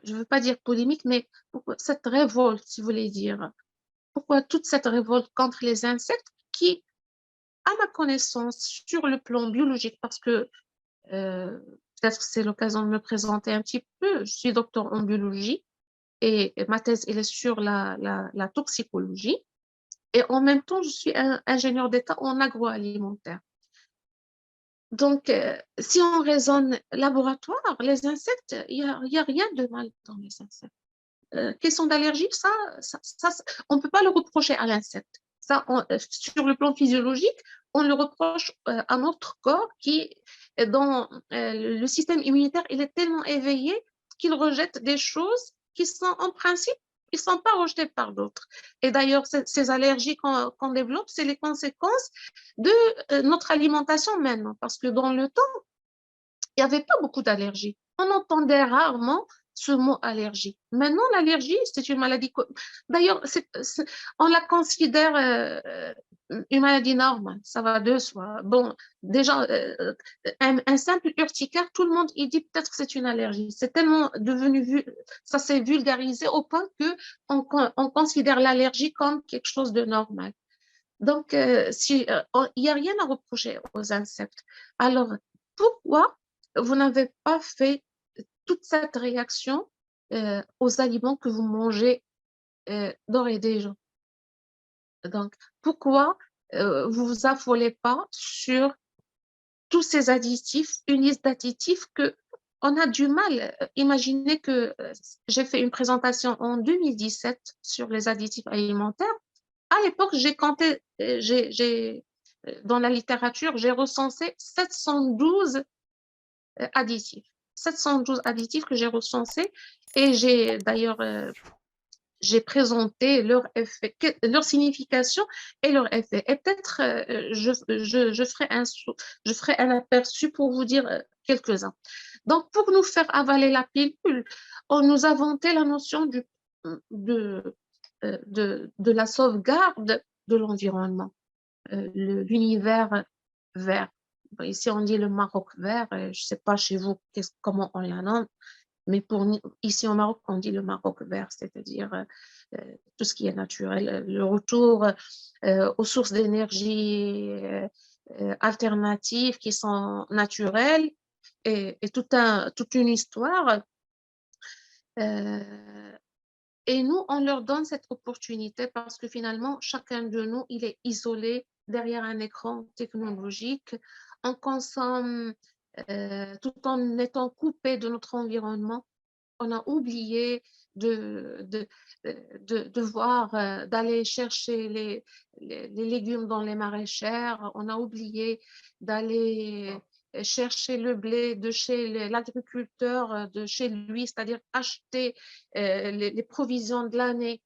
je ne veux pas dire polémique, mais pourquoi cette révolte, si vous voulez dire, pourquoi toute cette révolte contre les insectes qui, à ma connaissance, sur le plan biologique, parce que peut-être que c'est l'occasion de me présenter un petit peu, je suis docteur en biologie et ma thèse elle est sur la toxicologie et en même temps, je suis ingénieur d'État en agroalimentaire. Donc, si on raisonne laboratoire, les insectes, il y a rien de mal dans les insectes. Question d'allergie, on ne peut pas le reprocher à l'insecte. Sur le plan physiologique, on le reproche à notre corps qui, dans le système immunitaire, il est tellement éveillé qu'il rejette des choses qui sont en principe, ils ne sont pas rejetés par d'autres. Et d'ailleurs, ces allergies qu'on développe, c'est les conséquences de notre alimentation maintenant. Parce que dans le temps, il n'y avait pas beaucoup d'allergies. On entendait rarement ce mot allergie. Maintenant, l'allergie, c'est une maladie. D'ailleurs, on la considère une maladie normale, ça va de soi. Bon, déjà, un simple urticaire, tout le monde, il dit peut-être que c'est une allergie. C'est tellement devenu, ça s'est vulgarisé au point qu'on considère l'allergie comme quelque chose de normal. Donc, il n'y a rien à reprocher aux insectes. Alors, pourquoi vous n'avez pas fait toute cette réaction aux aliments que vous mangez d'ores et déjà? Donc, pourquoi vous vous affolez pas sur tous ces additifs, une liste d'additifs que on a du mal. Imaginez que j'ai fait une présentation en 2017 sur les additifs alimentaires. À l'époque, j'ai compté, dans la littérature, j'ai recensé 712 additifs. 712 additifs que j'ai recensés et j'ai d'ailleurs j'ai présenté leur effet, leur signification et leur effet. Et peut-être je ferai un aperçu pour vous dire quelques-uns. Donc, pour nous faire avaler la pilule, on nous a inventé la notion de la sauvegarde de l'environnement, l'univers vert. Ici, on dit le Maroc vert. Je ne sais pas chez vous comment on la nomme, mais ici au Maroc, on dit le Maroc vert, c'est-à-dire tout ce qui est naturel, le retour aux sources d'énergie alternatives qui sont naturelles et toute une histoire. Et nous, on leur donne cette opportunité parce que finalement, chacun de nous, il est isolé derrière un écran technologique. On consomme tout en étant coupé de notre environnement. On a oublié de voir, d'aller chercher les légumes dans les maraîchères. On a oublié d'aller chercher le blé de chez l'agriculteur, de chez lui, c'est-à-dire acheter les provisions de l'année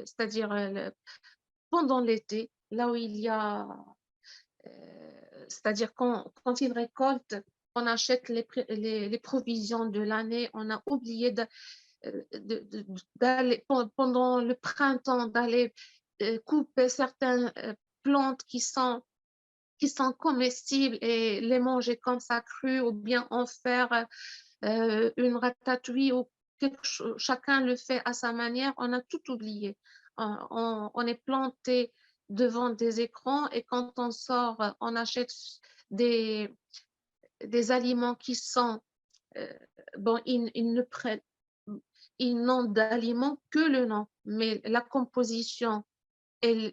c'est-à-dire pendant l'été, là où il y a, c'est-à-dire quand il récolte, on achète les provisions de l'année. On a oublié d'aller pendant le printemps, d'aller couper certaines plantes qui sont comestibles et les manger comme ça cru, ou bien en faire une ratatouille, ou chacun le fait à sa manière. On a tout oublié. On est planté devant des écrans et quand on sort, on achète des aliments qui sont, bon, ils ne prennent, ils n'ont d'aliments que le nom, mais la composition,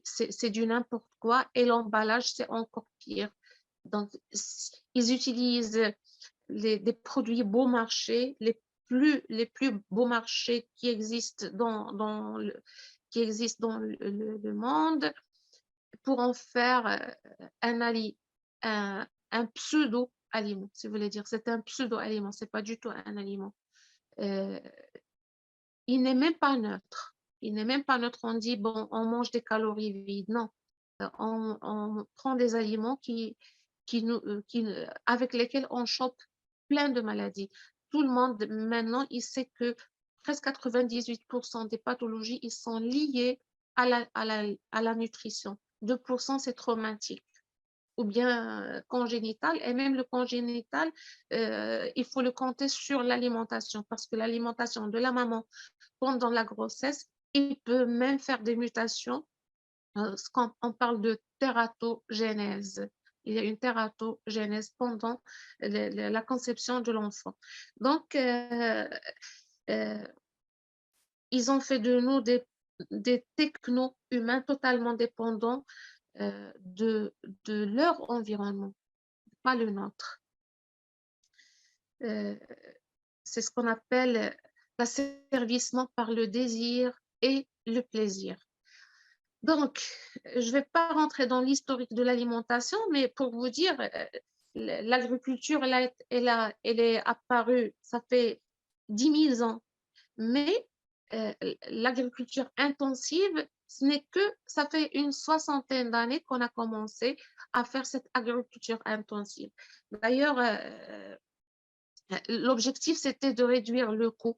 c'est du n'importe quoi et l'emballage, c'est encore pire. Donc, ils utilisent des produits beau marché, les plus beaux marchés qui existent dans le monde, pour en faire un pseudo-aliment, si vous voulez dire. C'est un pseudo-aliment, c'est pas du tout un aliment. Euh, il n'est même pas neutre. Il n'est même pas neutre. On dit, bon, on mange des calories vides. Non. On prend des aliments avec lesquels on chope plein de maladies. Tout le monde, maintenant, il sait que presque 98% des pathologies, ils sont liées à la nutrition. 2%, c'est traumatique ou bien congénital. Et même le congénital, il faut le compter sur l'alimentation, parce que l'alimentation de la maman pendant la grossesse, il peut même faire des mutations. Quand on parle de tératogénèse, il y a une tératogénèse pendant la conception de l'enfant. Donc, ils ont fait de nous des techno-humains totalement dépendants de leur environnement, pas le nôtre. C'est ce qu'on appelle l'asservissement par le désir et le plaisir. Donc, je ne vais pas rentrer dans l'historique de l'alimentation, mais pour vous dire, l'agriculture, elle est apparue, ça fait 10 000 ans, mais l'agriculture intensive, ce n'est que, ça fait une soixantaine d'années qu'on a commencé à faire cette agriculture intensive. D'ailleurs, l'objectif, c'était de réduire le coût.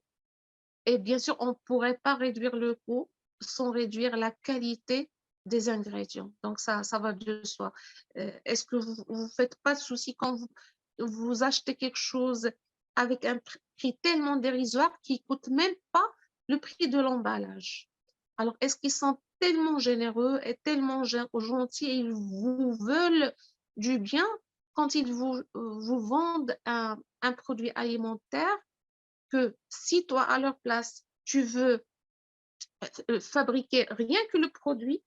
Et bien sûr, on ne pourrait pas réduire le coût sans réduire la qualité des ingrédients. Donc, ça va de soi. Est-ce que vous ne faites pas de souci quand vous achetez quelque chose avec un prix tellement dérisoire qui ne coûte même pas le prix de l'emballage? Alors, est-ce qu'ils sont tellement généreux et tellement gentils et ils vous veulent du bien quand ils vous vendent un produit alimentaire, que si toi, à leur place, tu veux fabriquer rien que le produit,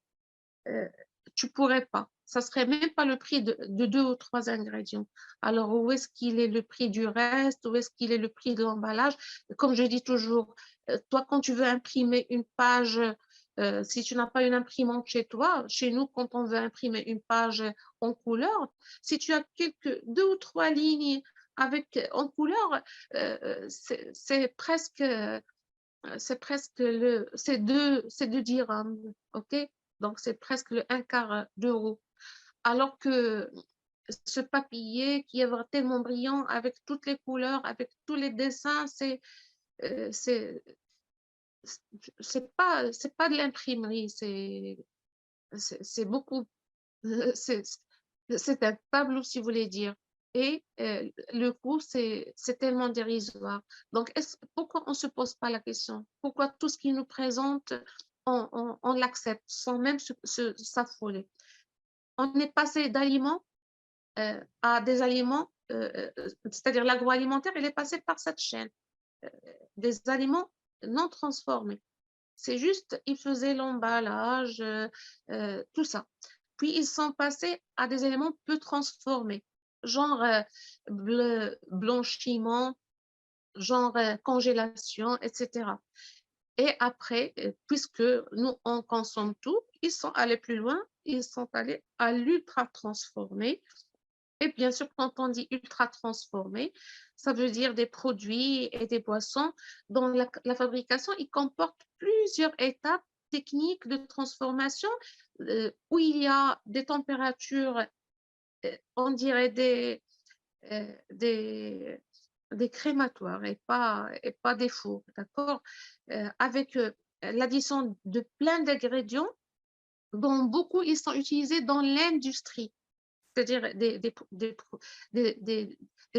tu pourrais pas. Ça serait même pas le prix de 2 ou 3 ingrédients. Alors, où est-ce qu'il est le prix du reste? Où est-ce qu'il est le prix de l'emballage? Comme je dis toujours, toi, quand tu veux imprimer une page, si tu n'as pas une imprimante chez toi, chez nous, quand on veut imprimer une page en couleur, si tu as 2 ou 3 lignes en couleur, c'est presque c'est 2 dirhams, ok? Donc c'est presque le 1/4 d'euro. Alors que ce papier qui est tellement brillant avec toutes les couleurs, avec tous les dessins, c'est c'est pas de l'imprimerie, c'est beaucoup, c'est c'est un tableau si vous voulez dire. Et le coût, c'est tellement dérisoire. Donc, pourquoi on ne se pose pas la question? Pourquoi tout ce qu'il nous présente, on l'accepte sans même s'affoler? On est passé d'aliments à des aliments, c'est-à-dire l'agroalimentaire, il est passé par cette chaîne, des aliments non transformés. C'est juste, ils faisaient l'emballage, tout ça. Puis, ils sont passés à des éléments peu transformés, genre blanchiment, genre congélation, etc. Et après, puisque nous, on consomme tout, ils sont allés plus loin, ils sont allés à l'ultra transformé. Et bien sûr, quand on dit ultra transformé, ça veut dire des produits et des boissons dont la fabrication il comporte plusieurs étapes techniques de transformation où il y a des températures, on dirait euh, des, des crématoires et pas des fours, d'accord? Avec l'addition de plein d'ingrédients dont beaucoup ils sont utilisés dans l'industrie, c'est-à-dire des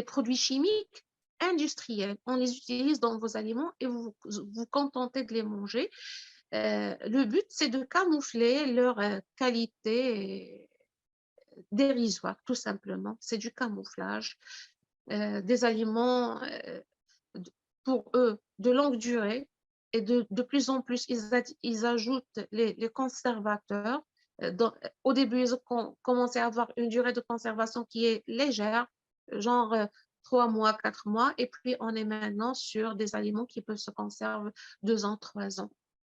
produits chimiques industriels. On les utilise dans vos aliments et vous vous contentez de les manger. Le but, c'est de camoufler leur qualité dérisoire, tout simplement. C'est du camouflage. Des aliments, pour eux, de longue durée. Et de plus en plus, ils ajoutent les conservateurs. Au début, ils ont commencé à avoir une durée de conservation qui est légère, genre 3 mois, 4 mois. Et puis, on est maintenant sur des aliments qui peuvent se conserver 2 ans, 3 ans.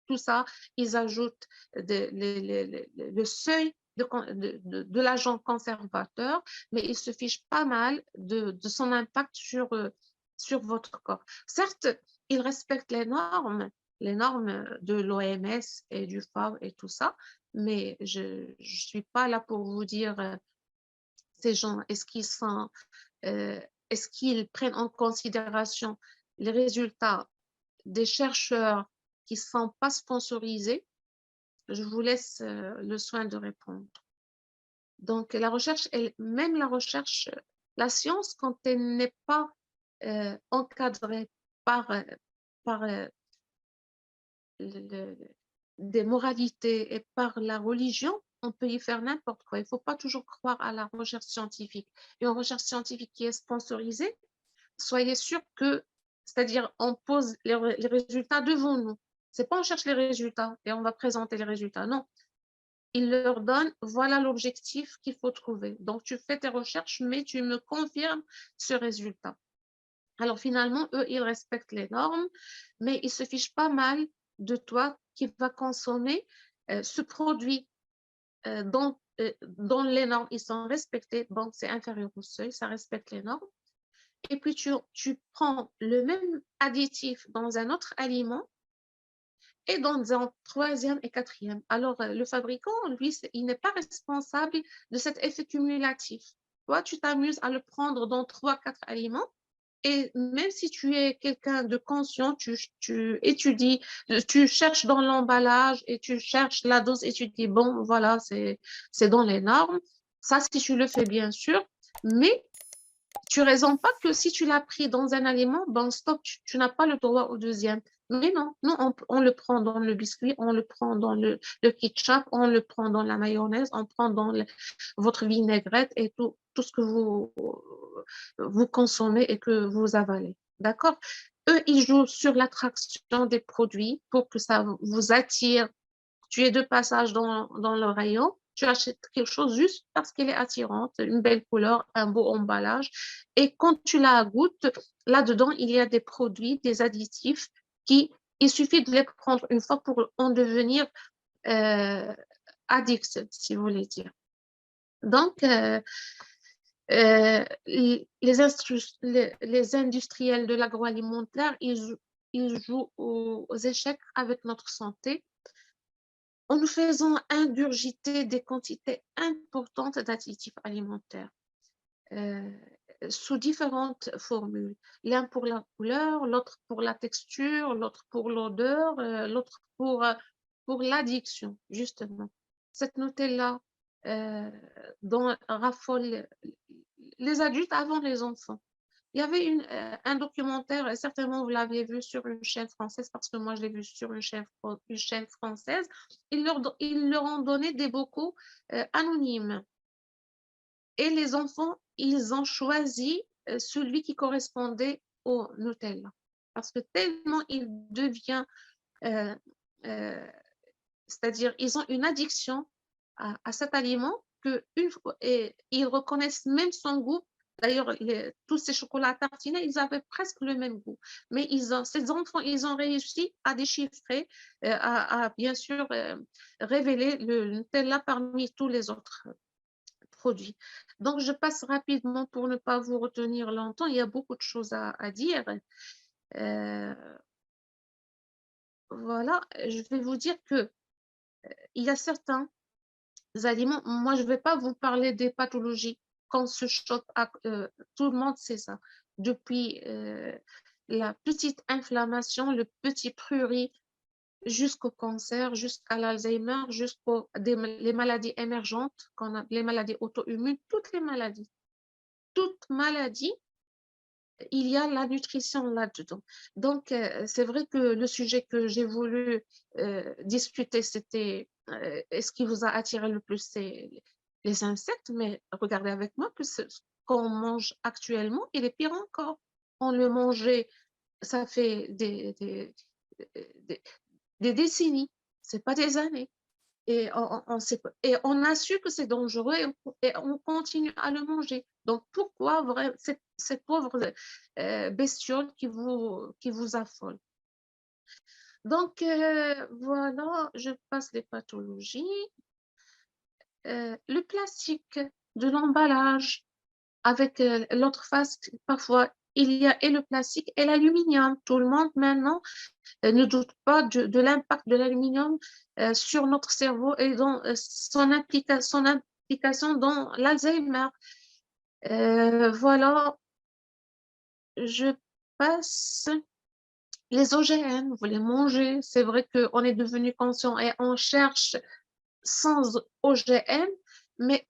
Tout ça, ils ajoutent le seuil de l'agent conservateur, mais ils se fichent pas mal de son impact sur votre corps. Certes, ils respectent les normes de l'OMS et du FAO et tout ça, mais je ne suis pas là pour vous dire ces gens, est-ce qu'ils prennent en considération les résultats des chercheurs qui ne sont pas sponsorisés? Je vous laisse le soin de répondre. Donc, la recherche, même la recherche, la science, quand elle n'est pas encadrée par, par le- des moralités et par la religion, on peut y faire n'importe quoi. Il ne faut pas toujours croire à la recherche scientifique. Et une recherche scientifique qui est sponsorisée, soyez sûr que, c'est-à-dire, on pose les résultats devant nous. C'est pas on cherche les résultats et on va présenter les résultats. Non, il leur donne, voilà l'objectif qu'il faut trouver. Donc, tu fais tes recherches, mais tu me confirmes ce résultat. Alors, finalement, eux, ils respectent les normes, mais ils se fichent pas mal de toi qui va consommer ce produit dont les normes ils sont respectées. Bon, c'est inférieur au seuil, ça respecte les normes. Et puis, tu prends le même additif dans un autre aliment et dans un troisième et quatrième. Alors, le fabricant, lui, il n'est pas responsable de cet effet cumulatif. Toi, tu t'amuses à le prendre dans 3, 4 aliments. Et même si tu es quelqu'un de conscient, tu étudies, tu cherches dans l'emballage et tu cherches la dose et tu dis, bon, voilà, c'est dans les normes. Ça, si tu le fais, bien sûr. Mais tu ne raisonnes pas que si tu l'as pris dans un aliment, bon, stop, tu n'as pas le droit au deuxième. Mais non, on le prend dans le biscuit, on le prend dans le ketchup, on le prend dans la mayonnaise, on prend dans votre vinaigrette et tout ce que vous consommez et que vous avalez. D'accord? Eux, ils jouent sur l'attraction des produits pour que ça vous attire. Tu es de passage dans le rayon, tu achètes quelque chose juste parce qu'elle est attirante, une belle couleur, un beau emballage. Et quand tu la goûtes, là-dedans, il y a des produits, des additifs il suffit de les prendre une fois pour en devenir euh, addict, si vous voulez dire. Donc, les industriels de l'agroalimentaire, ils jouent aux échecs avec notre santé en nous faisant ingurgiter des quantités importantes d'additifs alimentaires. sous différentes formules. L'un pour la couleur, l'autre pour la texture, l'autre pour l'odeur, l'autre pour l'addiction, justement. Cette Nutella dont raffolent les adultes avant les enfants. Il y avait un documentaire, et certainement vous l'avez vu sur une chaîne française, parce que moi je l'ai vu sur une chaîne française. Ils leur ont donné des bocaux anonymes. Et les enfants, ils ont choisi celui qui correspondait au Nutella. Parce que tellement il devient, c'est-à-dire ils ont une addiction à cet aliment et ils reconnaissent même son goût. D'ailleurs, tous ces chocolats tartinés, ils avaient presque le même goût. Mais ces enfants, ils ont réussi à déchiffrer, à bien sûr révéler le Nutella parmi tous les autres produits. Donc, je passe rapidement pour ne pas vous retenir longtemps. Il y a beaucoup de choses à dire. Voilà, je vais vous dire que il y a certains aliments, moi je ne vais pas vous parler des pathologies qu'on se choque, tout le monde sait ça. Depuis la petite inflammation, le petit prurit, jusqu'au cancer, jusqu'à l'Alzheimer, jusqu'aux les maladies émergentes, les maladies auto-immunes, toutes les maladies. Toute maladie, il y a la nutrition là-dedans. Donc, c'est vrai que le sujet que j'ai voulu discuter, c'était ce qui vous a attiré le plus, c'est les insectes, mais regardez avec moi que ce qu'on mange actuellement, il est pire encore. On le mangeait, ça fait des décennies, c'est pas des années. Et on a su que c'est dangereux et on continue à le manger. Donc, pourquoi ces pauvres bestioles qui vous affolent? Donc, voilà, je passe les pathologies. Le plastique de l'emballage avec l'autre face, parfois, il y a et le plastique et l'aluminium. Tout le monde maintenant ne doute pas de l'impact de l'aluminium sur notre cerveau et dans son implication dans l'Alzheimer. Voilà, je passe les OGM, vous les mangez. C'est vrai qu'on est devenu conscient et on cherche sans OGM, mais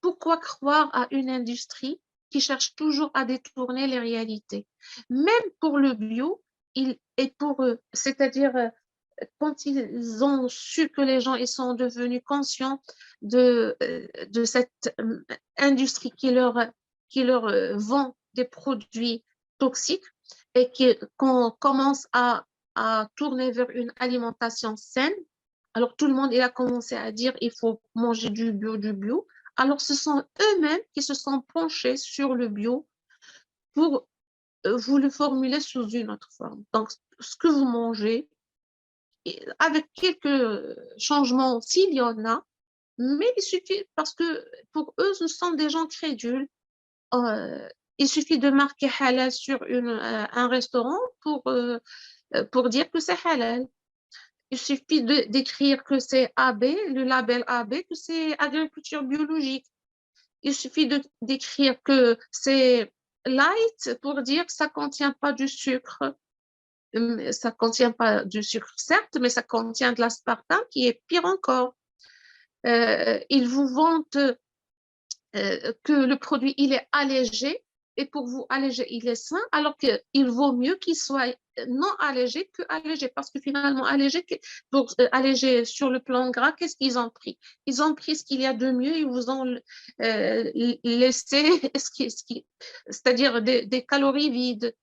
pourquoi croire à une industrie qui cherche toujours à détourner les réalités? Même pour le bio, et pour eux, c'est-à-dire quand ils ont su que les gens ils sont devenus conscients de cette industrie qui leur vend des produits toxiques et qu'on commence à tourner vers une alimentation saine, alors tout le monde il a commencé à dire il faut manger du bio, du bio. Alors ce sont eux-mêmes qui se sont penchés sur le bio pour vous le formuler sous une autre forme. Donc ce que vous mangez, avec quelques changements s'il y en a, mais il suffit, parce que pour eux, ce sont des gens crédules. Il suffit de marquer halal sur un restaurant pour dire que c'est halal. Il suffit d'écrire que c'est AB, le label AB, que c'est agriculture biologique. Il suffit d'écrire que c'est light pour dire que ça ne contient pas du sucre. Ça ne contient pas du sucre, certes, mais ça contient de l'aspartame qui est pire encore. Ils vous vantent que le produit il est allégé et pour vous allégé il est sain, alors qu'il vaut mieux qu'il soit non allégé que allégé, parce que finalement allégé, pour alléger sur le plan gras, qu'est-ce qu'ils ont pris? Ils ont pris ce qu'il y a de mieux, ils vous ont laissé c'est-à-dire des calories vides.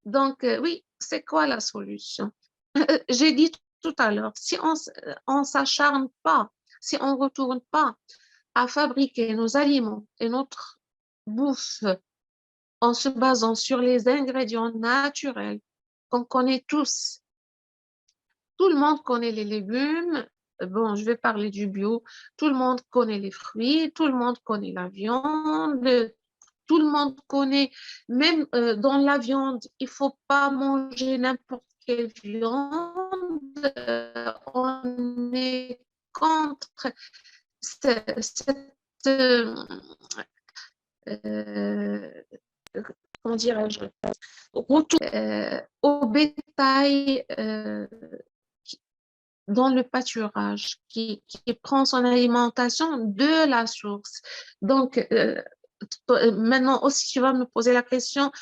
Donc oui, c'est quoi la solution? J'ai dit tout à l'heure, si on s'acharne pas, si on retourne pas à fabriquer nos aliments et notre bouffe en se basant sur les ingrédients naturels qu'on connaît tous. Tout le monde connaît les légumes. Bon, je vais parler du bio. Tout le monde connaît les fruits, tout le monde connaît la viande, tout le monde connaît, même dans la viande, il ne faut pas manger n'importe quelle viande. On est contre cette euh, comment dirais-je, retour au bétail dans le pâturage, qui prend son alimentation de la source. Donc, maintenant aussi, tu vas me poser la question,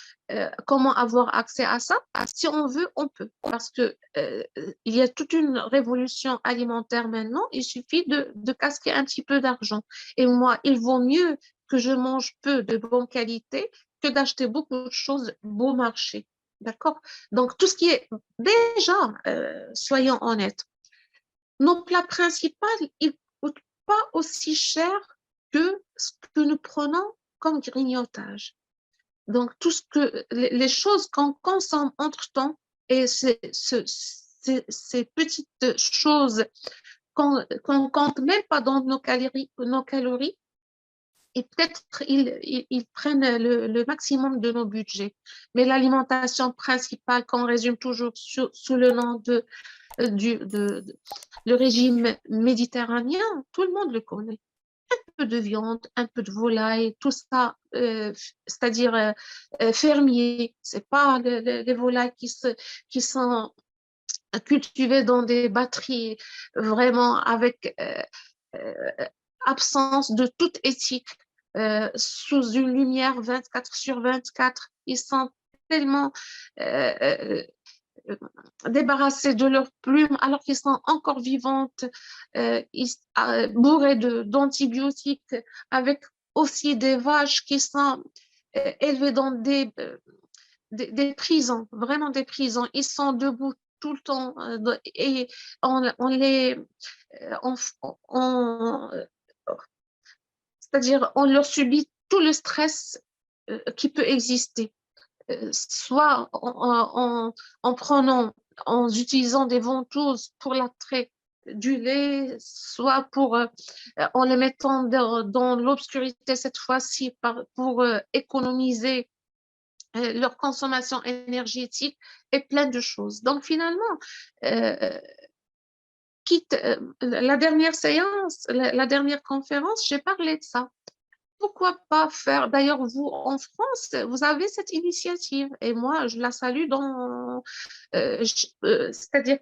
comment avoir accès à ça? Si on veut, on peut, parce que il y a toute une révolution alimentaire maintenant. Il suffit de casquer un petit peu d'argent. Et moi, il vaut mieux que je mange peu de bonne qualité que d'acheter beaucoup de choses bon marché. D'accord? Donc, tout ce qui est déjà, soyons honnêtes, nos plats principaux, ils ne coûtent pas aussi cher que ce que nous prenons comme grignotage. Donc, tout ce que, les choses qu'on consomme entre-temps et ces petites choses qu'on ne compte même pas dans nos calories, et peut-être ils prennent le maximum de nos budgets. Mais l'alimentation principale, qu'on résume toujours sous le nom le régime méditerranéen, tout le monde le connaît. Un peu de viande, un peu de volaille, tout ça, c'est-à-dire fermier. C'est pas les volailles qui sont cultivées dans des batteries vraiment avec euh, absence de toute éthique, sous une lumière 24 sur 24. Ils sont tellement euh, débarrassés de leurs plumes alors qu'ils sont encore vivantes, bourrées d'antibiotiques, avec aussi des vaches qui sont élevées dans des prisons, vraiment des prisons. Ils sont debout tout le temps et on les, on, on, c'est-à-dire on leur subit tout le stress qui peut exister, soit en prenant, en utilisant des ventouses pour l'attrait du lait, soit en les mettant dans l'obscurité cette fois-ci pour économiser leur consommation énergétique et plein de choses. Donc finalement, euh, quitte la dernière séance, la dernière conférence, j'ai parlé de ça. Pourquoi pas faire, d'ailleurs, vous, en France, vous avez cette initiative et moi, je la salue c'est-à-dire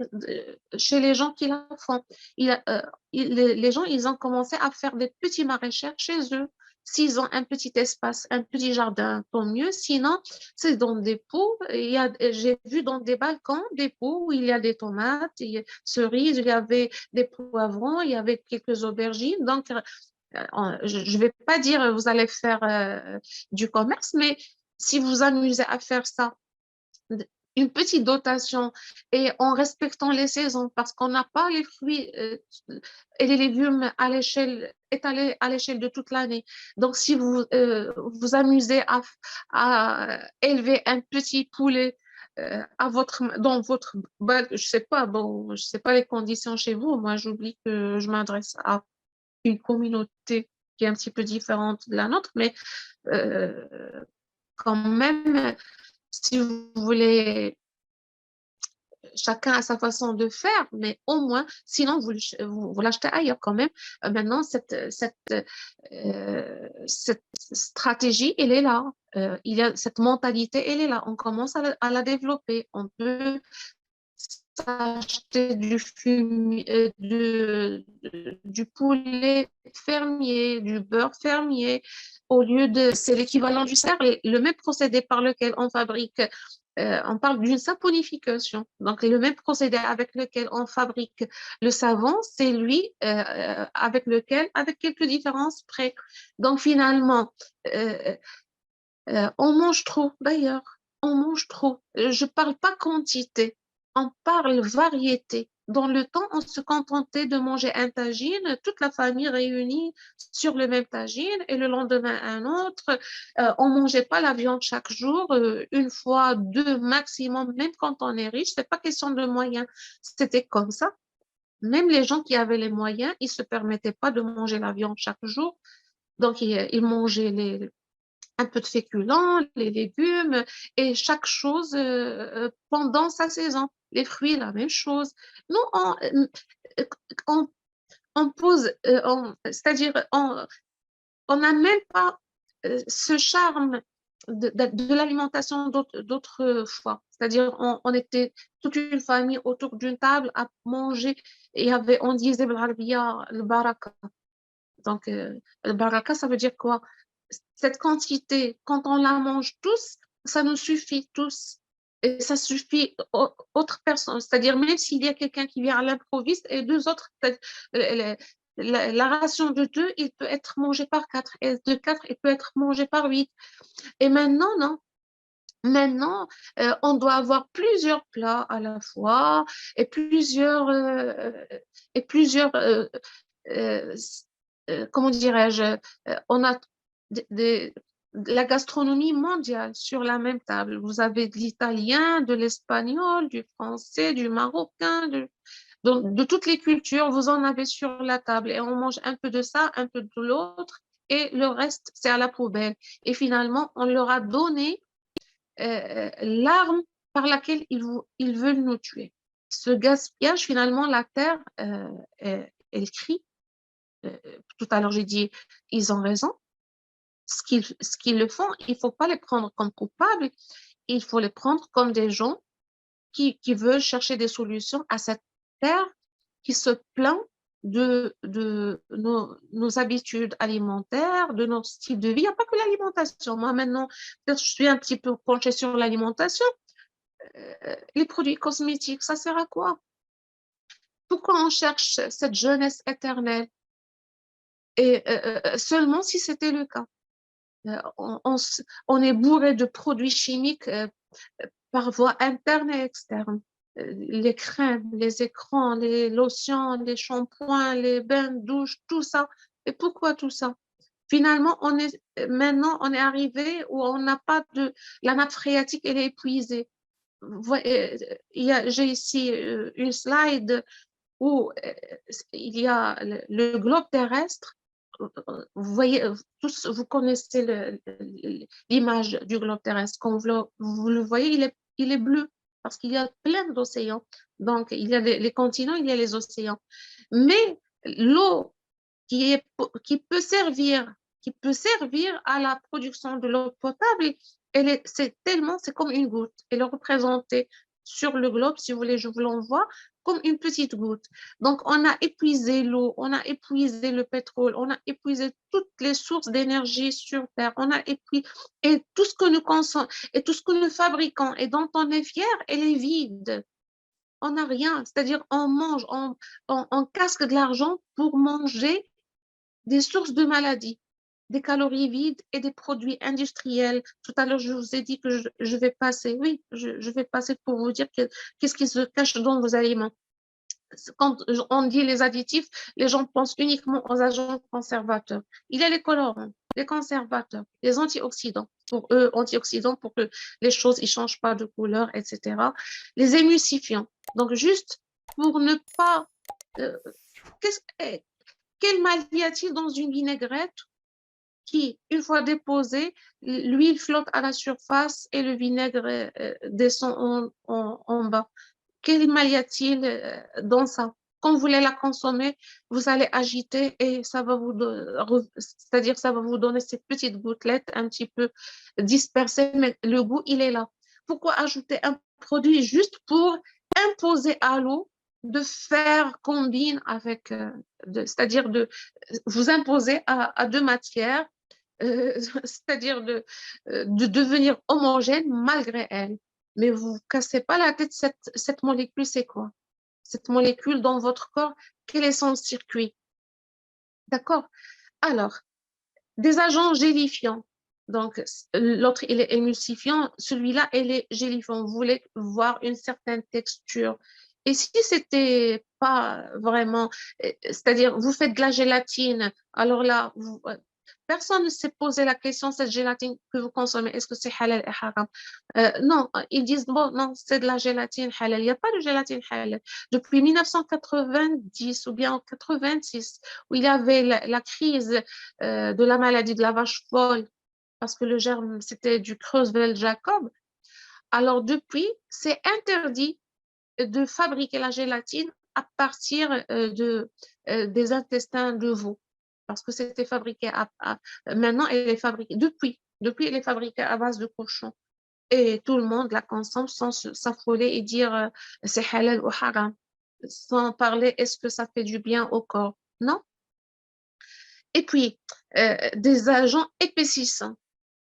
chez les gens qui la font. Les gens, ils ont commencé à faire des petits maraîchers chez eux. S'ils ont un petit espace, un petit jardin, tant mieux. Sinon, c'est dans des pots. J'ai vu dans des balcons des pots où il y a des tomates, cerises, il y avait des poivrons, il y avait quelques aubergines. Donc, je ne vais pas dire vous allez faire du commerce, mais si vous amusez à faire ça, une petite dotation et en respectant les saisons, parce qu'on n'a pas les fruits et les légumes à l'échelle étalés à l'échelle de toute l'année. Donc, si vous vous amusez à élever un petit poulet dans votre bac, je sais pas, bon, je sais pas les conditions chez vous. Moi, j'oublie que je m'adresse à une communauté qui est un petit peu différente de la nôtre, mais euh, quand même, si vous voulez, chacun a sa façon de faire, mais au moins, sinon vous l'achetez ailleurs quand même. Maintenant, cette stratégie, elle est là. Il y a cette mentalité, elle est là. On commence à la développer. On peut s'acheter du poulet fermier, du beurre fermier, au lieu de, c'est l'équivalent du cerf, le même procédé par lequel on fabrique, on parle d'une saponification. Donc, le même procédé avec lequel on fabrique le savon, c'est lui avec quelques différences près. Donc, finalement, on mange trop, d'ailleurs. On mange trop. Je ne parle pas quantité, on parle variété. Dans le temps, on se contentait de manger un tagine, toute la famille réunie sur le même tagine, et le lendemain un autre. On ne mangeait pas la viande chaque jour, une fois, deux maximum, même quand on est riche. Ce n'est pas question de moyens. C'était comme ça. Même les gens qui avaient les moyens, ils ne se permettaient pas de manger la viande chaque jour. Donc, ils mangeaient un peu de féculents, les légumes et chaque chose pendant sa saison. Les fruits, la même chose. Nous, on pose, c'est-à-dire on n'a même pas ce charme de l'alimentation d'autrefois. C'est-à-dire, on était toute une famille autour d'une table à manger et on disait le baraka. Donc, le baraka, ça veut dire quoi? Cette quantité, quand on la mange tous, ça nous suffit tous. Et ça suffit aux autres personnes. C'est-à-dire, même s'il y a quelqu'un qui vient à l'improviste et deux autres, la ration de deux, il peut être mangé par quatre. Et de quatre, il peut être mangé par huit. Et maintenant, non. Maintenant, on doit avoir plusieurs plats à la fois et plusieurs euh, comment dirais-je, on a la gastronomie mondiale sur la même table. Vous avez de l'italien, de l'espagnol, du français, du marocain, de toutes les cultures, vous en avez sur la table et on mange un peu de ça, un peu de l'autre et le reste, c'est à la poubelle. Et finalement, on leur a donné l'arme par laquelle ils veulent nous tuer. Ce gaspillage, finalement, la terre, elle crie. Tout à l'heure, j'ai dit, ils ont raison. Ce qu'ils le font, il ne faut pas les prendre comme coupables, il faut les prendre comme des gens qui veulent chercher des solutions à cette terre qui se plaint de nos habitudes alimentaires, de notre style de vie. Il n'y a pas que l'alimentation. Moi, maintenant, peut-être je suis un petit peu penchée sur l'alimentation. Les produits cosmétiques, ça sert à quoi? Pourquoi on cherche cette jeunesse éternelle? Et seulement si c'était le cas. On est bourré de produits chimiques par voie interne et externe. Les crèmes, les écrans, les lotions, les shampoings, les bains de douche, tout ça. Et pourquoi tout ça? Finalement, maintenant, on est arrivé où on n'a pas de... La nappe phréatique, elle est épuisée. J'ai ici une slide où il y a le globe terrestre. Vous voyez, tous, vous connaissez l'image du globe terrestre. Quand vous le voyez, il est bleu parce qu'il y a plein d'océans. Donc, il y a les continents, il y a les océans. Mais l'eau qui peut servir, à la production de l'eau potable, c'est comme une goutte. Elle est représentée sur le globe, si vous voulez, je vous l'envoie, comme une petite goutte. Donc, on a épuisé l'eau, on a épuisé le pétrole, on a épuisé toutes les sources d'énergie sur Terre, on a épuisé, et tout ce que nous consommons, et tout ce que nous fabriquons, et dont on est fier, elle est vide. On n'a rien, c'est-à-dire on mange, on casque de l'argent pour manger des sources de maladies, des calories vides et des produits industriels. Tout à l'heure, je vous ai dit que je vais passer, oui, je vais passer pour vous dire qu'est-ce qui se cache dans vos aliments. Quand on dit les additifs, les gens pensent uniquement aux agents conservateurs. Il y a les colorants, les conservateurs, les antioxydants. Pour eux, antioxydants, pour que les choses ne changent pas de couleur, etc. Les émulsifiants. Donc, juste pour ne pas... Euh, quel mal y a-t-il dans une vinaigrette qui, une fois déposée, l'huile flotte à la surface et le vinaigre descend en bas? Quel mal y a-t-il dans ça? Quand vous voulez la consommer, vous allez agiter et ça va c'est-à-dire ça va vous donner ces petites gouttelettes un petit peu dispersées, mais le goût, il est là. Pourquoi ajouter un produit juste pour imposer à l'eau de faire combine avec, c'est-à-dire de vous imposer à deux matières, c'est-à-dire de devenir homogène malgré elles. Mais vous ne cassez pas la tête, cette molécule, c'est quoi? Cette molécule dans votre corps, quel est son circuit? D'accord? Alors, des agents gélifiants. Donc, l'autre, il est émulsifiant. Celui-là, il est gélifiant. Vous voulez voir une certaine texture. Et si c'était pas vraiment, c'est-à-dire, vous faites de la gélatine, alors là, personne ne s'est posé la question, cette gélatine que vous consommez, est-ce que c'est halal et haram? Non, ils disent, bon, non, c'est de la gélatine halal. Il n'y a pas de gélatine halal. Depuis 1990 ou bien en 86, où il y avait la crise de la maladie de la vache folle, parce que le germe, c'était du Creutzfeldt-Jacob. Alors, depuis, c'est interdit de fabriquer la gélatine à partir des intestins de veau. parce que c'était fabriqué maintenant, elle est fabriquée, depuis, elle est fabriquée à base de cochon. Et tout le monde la consomme sans s'affoler et dire c'est halal ou haram, sans parler est-ce que ça fait du bien au corps. Non. Et puis, des agents épaississants.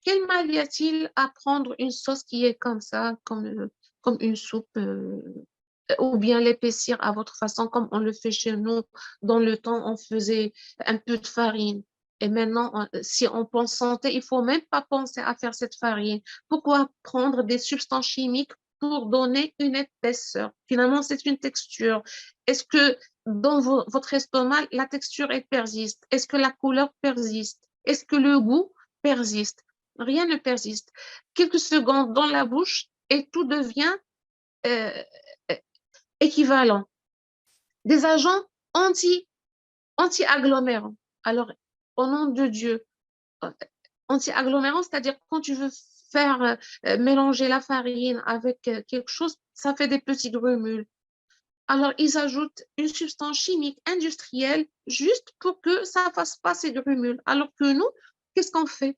Quel mal y a-t-il à prendre une sauce qui est comme ça, comme une soupe, ou bien l'épaissir à votre façon, comme on le fait chez nous. Dans le temps, on faisait un peu de farine. Et maintenant, si on pense santé, il ne faut même pas penser à faire cette farine. Pourquoi prendre des substances chimiques pour donner une épaisseur? Finalement, c'est une texture. Est-ce que dans votre estomac, la texture persiste? Est-ce que la couleur persiste? Est-ce que le goût persiste? Rien ne persiste. Quelques secondes dans la bouche et tout devient euh, équivalent. Des agents anti-agglomérants. Alors, au nom de Dieu, anti-agglomérants, c'est-à-dire quand tu veux faire mélanger la farine avec quelque chose, ça fait des petits grumeaux. Alors, ils ajoutent une substance chimique industrielle juste pour que ça ne fasse pas ces grumeaux. Alors que nous, qu'est-ce qu'on fait?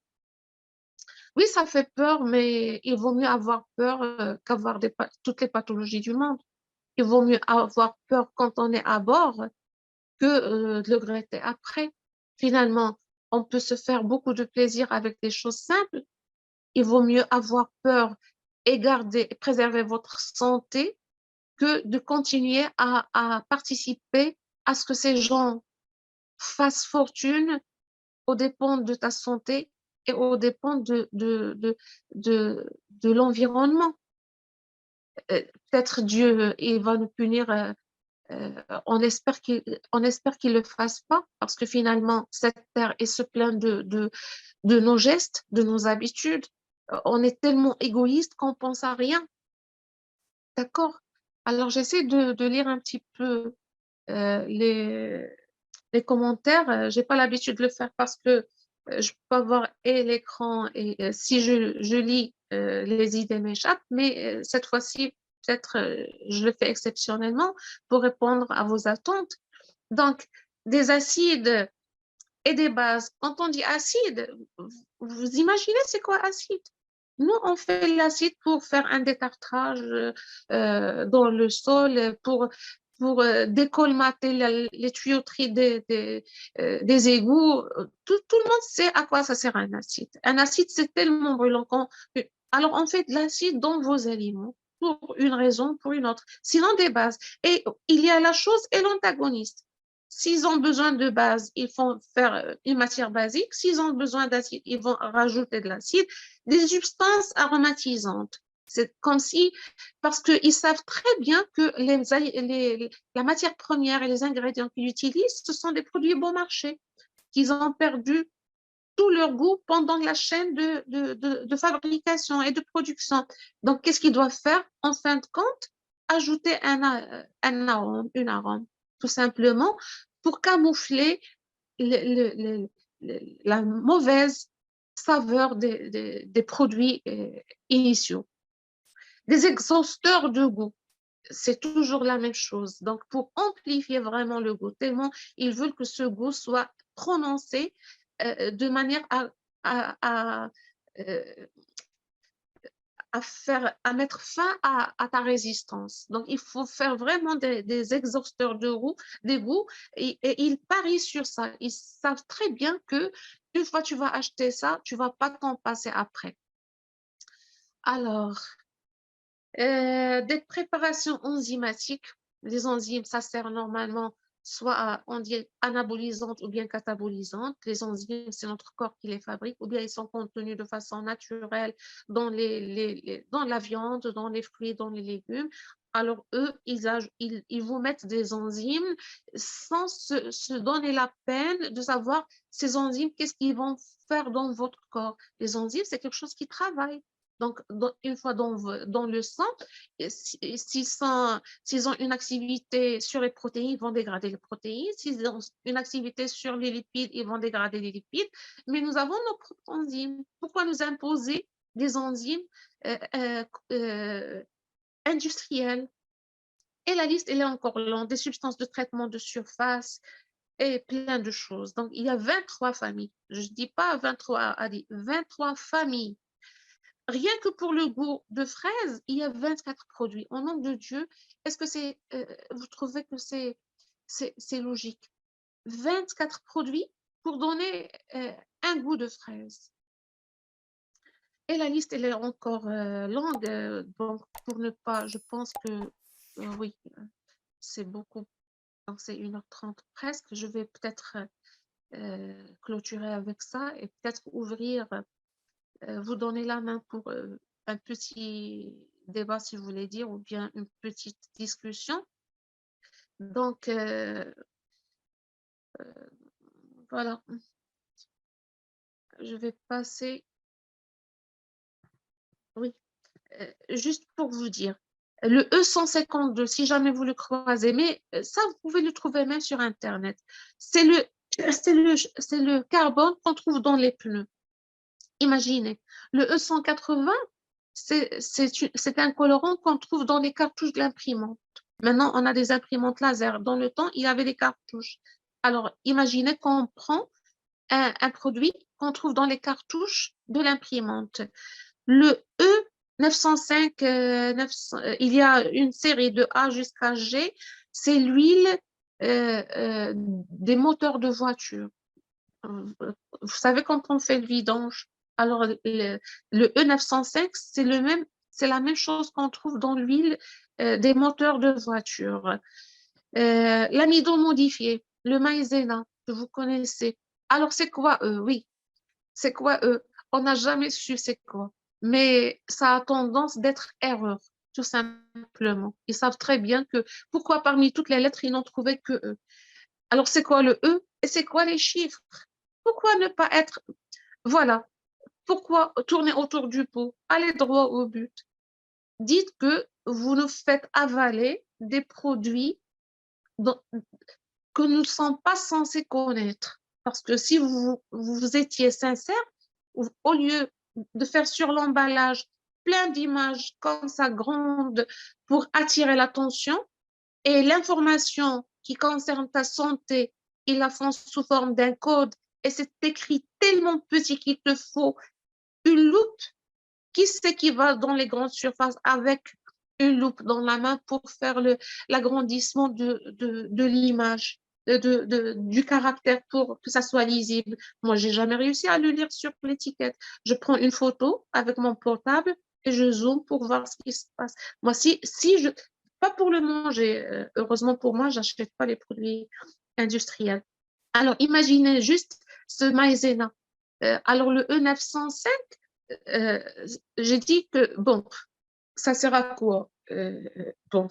Oui, ça fait peur, mais il vaut mieux avoir peur qu'avoir toutes les pathologies du monde. Il vaut mieux avoir peur quand on est à bord que de le regretter après. Finalement, on peut se faire beaucoup de plaisir avec des choses simples. Il vaut mieux avoir peur et préserver votre santé que de continuer à participer à ce que ces gens fassent fortune aux dépens de ta santé et aux dépens de l'environnement. Peut-être Dieu, il va nous punir. On espère qu'il ne le fasse pas parce que finalement, cette terre est se plaint de nos gestes, de nos habitudes. On est tellement égoïste qu'on pense à rien. D'accord? Alors, j'essaie de lire un petit peu euh, les, les commentaires. J'ai pas l'habitude de le faire parce que je peux avoir et l'écran et si je lis, les idées m'échappent, mais cette fois-ci, peut-être je le fais exceptionnellement pour répondre à vos attentes. Donc, des acides et des bases. Quand on dit acide, vous imaginez c'est quoi acide? Nous, on fait l'acide pour faire un détartrage dans le sol, pour décolmater les tuyauteries des égouts. Tout le monde sait à quoi ça sert un acide. Un acide, c'est tellement brûlant. Alors, on fait de l'acide dans vos aliments pour une raison, pour une autre. Sinon, des bases. Et il y a la chose et l'antagoniste. S'ils ont besoin de base, ils vont faire une matière basique. S'ils ont besoin d'acide, ils vont rajouter de l'acide. Des substances aromatisantes. C'est comme si, parce qu'ils savent très bien que la matière première et les ingrédients qu'ils utilisent, ce sont des produits bon marché, qu'ils ont perdu tout leur goût pendant la chaîne de fabrication et de production. Donc, qu'est-ce qu'ils doivent faire? En fin de compte, ajouter un arôme, une arôme, tout simplement, pour camoufler la mauvaise saveur des produits initiaux. Des exhausteurs de goût, c'est toujours la même chose. Donc, pour amplifier vraiment le goût, tellement ils veulent que ce goût soit prononcé de manière à, euh, à mettre fin à ta résistance. Donc, il faut faire vraiment des exhausteurs de goût, des goûts, et ils parient sur ça. Ils savent très bien que une fois que tu vas acheter ça, tu ne vas pas t'en passer après. Alors, des préparations enzymatiques. Les enzymes, ça sert normalement soit on dit anabolisantes ou bien catabolisantes. Les enzymes, c'est notre corps qui les fabrique, ou bien ils sont contenus de façon naturelle dans dans la viande, dans les fruits, dans les légumes. Alors, eux, ils vous mettent des enzymes sans se donner la peine de savoir ces enzymes, qu'est-ce qu'ils vont faire dans votre corps. Les enzymes, c'est quelque chose qui travaille. Donc, une fois dans le sang, s'ils ont une activité sur les protéines, ils vont dégrader les protéines. S'ils ont une activité sur les lipides, ils vont dégrader les lipides. Mais nous avons nos propres enzymes. Pourquoi nous imposer des enzymes euh, euh, euh, industrielles? Et la liste, elle est encore longue. Des substances de traitement de surface, et plein de choses. Donc, il y a 23 familles. Je ne dis pas 23 Ali, 23 familles. Rien que pour le goût de fraises, il y a 24 produits. Au nom de Dieu, est-ce que vous trouvez que c'est logique? 24 produits pour donner un goût de fraise. Et la liste, elle est encore longue. Donc, pour ne pas, je pense que oui, c'est beaucoup. Donc, c'est 1h30 presque. Je vais peut-être clôturer avec ça et peut-être ouvrir, vous donner la main pour un petit débat, si vous voulez dire, ou bien une petite discussion. Donc, voilà. Je vais passer. Oui, juste pour vous dire. Le E152, si jamais vous le croisez, mais ça, vous pouvez le trouver même sur Internet. C'est le carbone qu'on trouve dans les pneus. Imaginez, le E180, c'est un colorant qu'on trouve dans les cartouches de l'imprimante. Maintenant, on a des imprimantes laser. Dans le temps, il y avait des cartouches. Alors, imaginez qu'on prend un produit qu'on trouve dans les cartouches de l'imprimante. Le E 905, 900, il y a une série de A jusqu'à G, c'est l'huile des moteurs de voiture. Vous savez, quand on fait le vidange, alors le E905, c'est la même chose qu'on trouve dans l'huile des moteurs de voiture. L'amidon modifié, le maïzena, que vous connaissez. Alors, c'est quoi eux? Oui, c'est quoi eux? On n'a jamais su c'est quoi. Mais ça a tendance d'être erreur, tout simplement. Ils savent très bien que pourquoi parmi toutes les lettres, ils n'ont trouvé que eux. Alors, c'est quoi le E et c'est quoi les chiffres? Pourquoi ne pas être... Voilà. Pourquoi tourner autour du pot? Allez droit au but. Dites que vous nous faites avaler des produits que nous ne sommes pas censés connaître. Parce que si vous étiez sincère, au lieu de faire sur l'emballage plein d'images comme ça grandes pour attirer l'attention et l'information qui concerne ta santé, ils la font sous forme d'un code et c'est écrit tellement petit qu'il te faut une loupe. Qui c'est qui va dans les grandes surfaces avec une loupe dans la main pour faire l'agrandissement de l'image, du caractère pour que ça soit lisible? Moi, j'ai jamais réussi à le lire sur l'étiquette. Je prends une photo avec mon portable et je zoome pour voir ce qui se passe. Moi, pas pour le manger, heureusement pour moi, j'achète pas les produits industriels. Alors, imaginez juste ce maïzena. Alors, le E905, euh, j'ai dit que, bon, ça sert à quoi? Bon,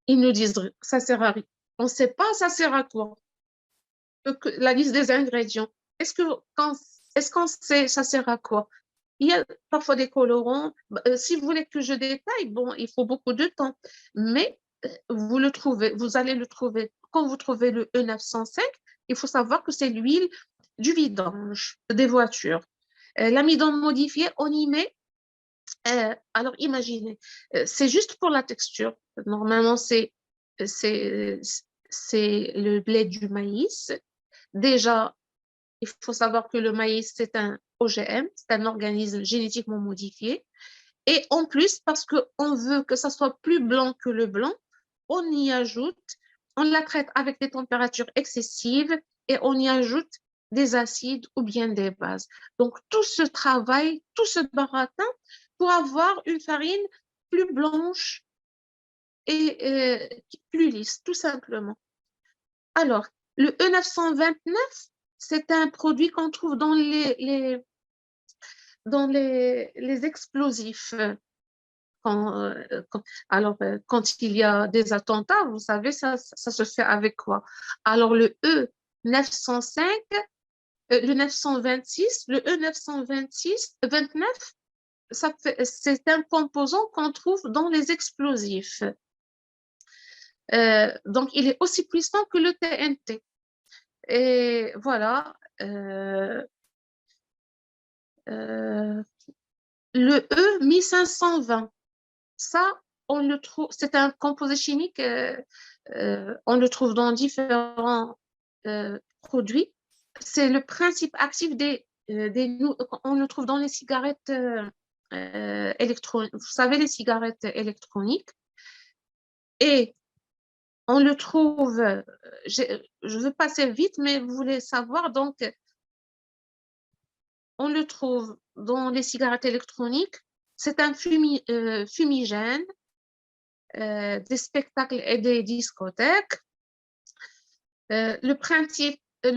ils nous disent, ça sert à rien. On ne sait pas, ça sert à quoi? La liste des ingrédients. Est-ce que est-ce qu'on sait, ça sert à quoi? Il y a parfois des colorants. Si vous voulez que je détaille, bon, il faut beaucoup de temps. Mais vous allez le trouver. Quand vous trouvez le E905, il faut savoir que c'est l'huile du vidange des voitures. L'amidon modifié, on y met. Alors imaginez, c'est juste pour la texture. Normalement, c'est le blé du maïs. Déjà, il faut savoir que le maïs, c'est un OGM, c'est un organisme génétiquement modifié. Et en plus, parce qu'on veut que ça soit plus blanc que le blanc, on y ajoute, on la traite avec des températures excessives et on y ajoute des acides ou bien des bases. Donc, tout ce travail, tout ce baratin pour avoir une farine plus blanche et plus lisse, tout simplement. Alors, le E929, c'est un produit qu'on trouve dans les explosifs. Quand il y a des attentats, vous savez, ça se fait avec quoi? Alors, le E905, le 926, le E926, 29, c'est un composant qu'on trouve dans les explosifs. Donc, il est aussi puissant que le TNT. Et voilà. Le E1520, ça, on le trouve, c'est un composé chimique, on le trouve dans différents produit, c'est le principe actif on le trouve dans les cigarettes électroniques. Vous savez, les cigarettes électroniques. Et on le trouve, je veux passer vite, mais vous voulez savoir, donc, on le trouve dans les cigarettes électroniques. C'est un fumigène des spectacles et des discothèques. Le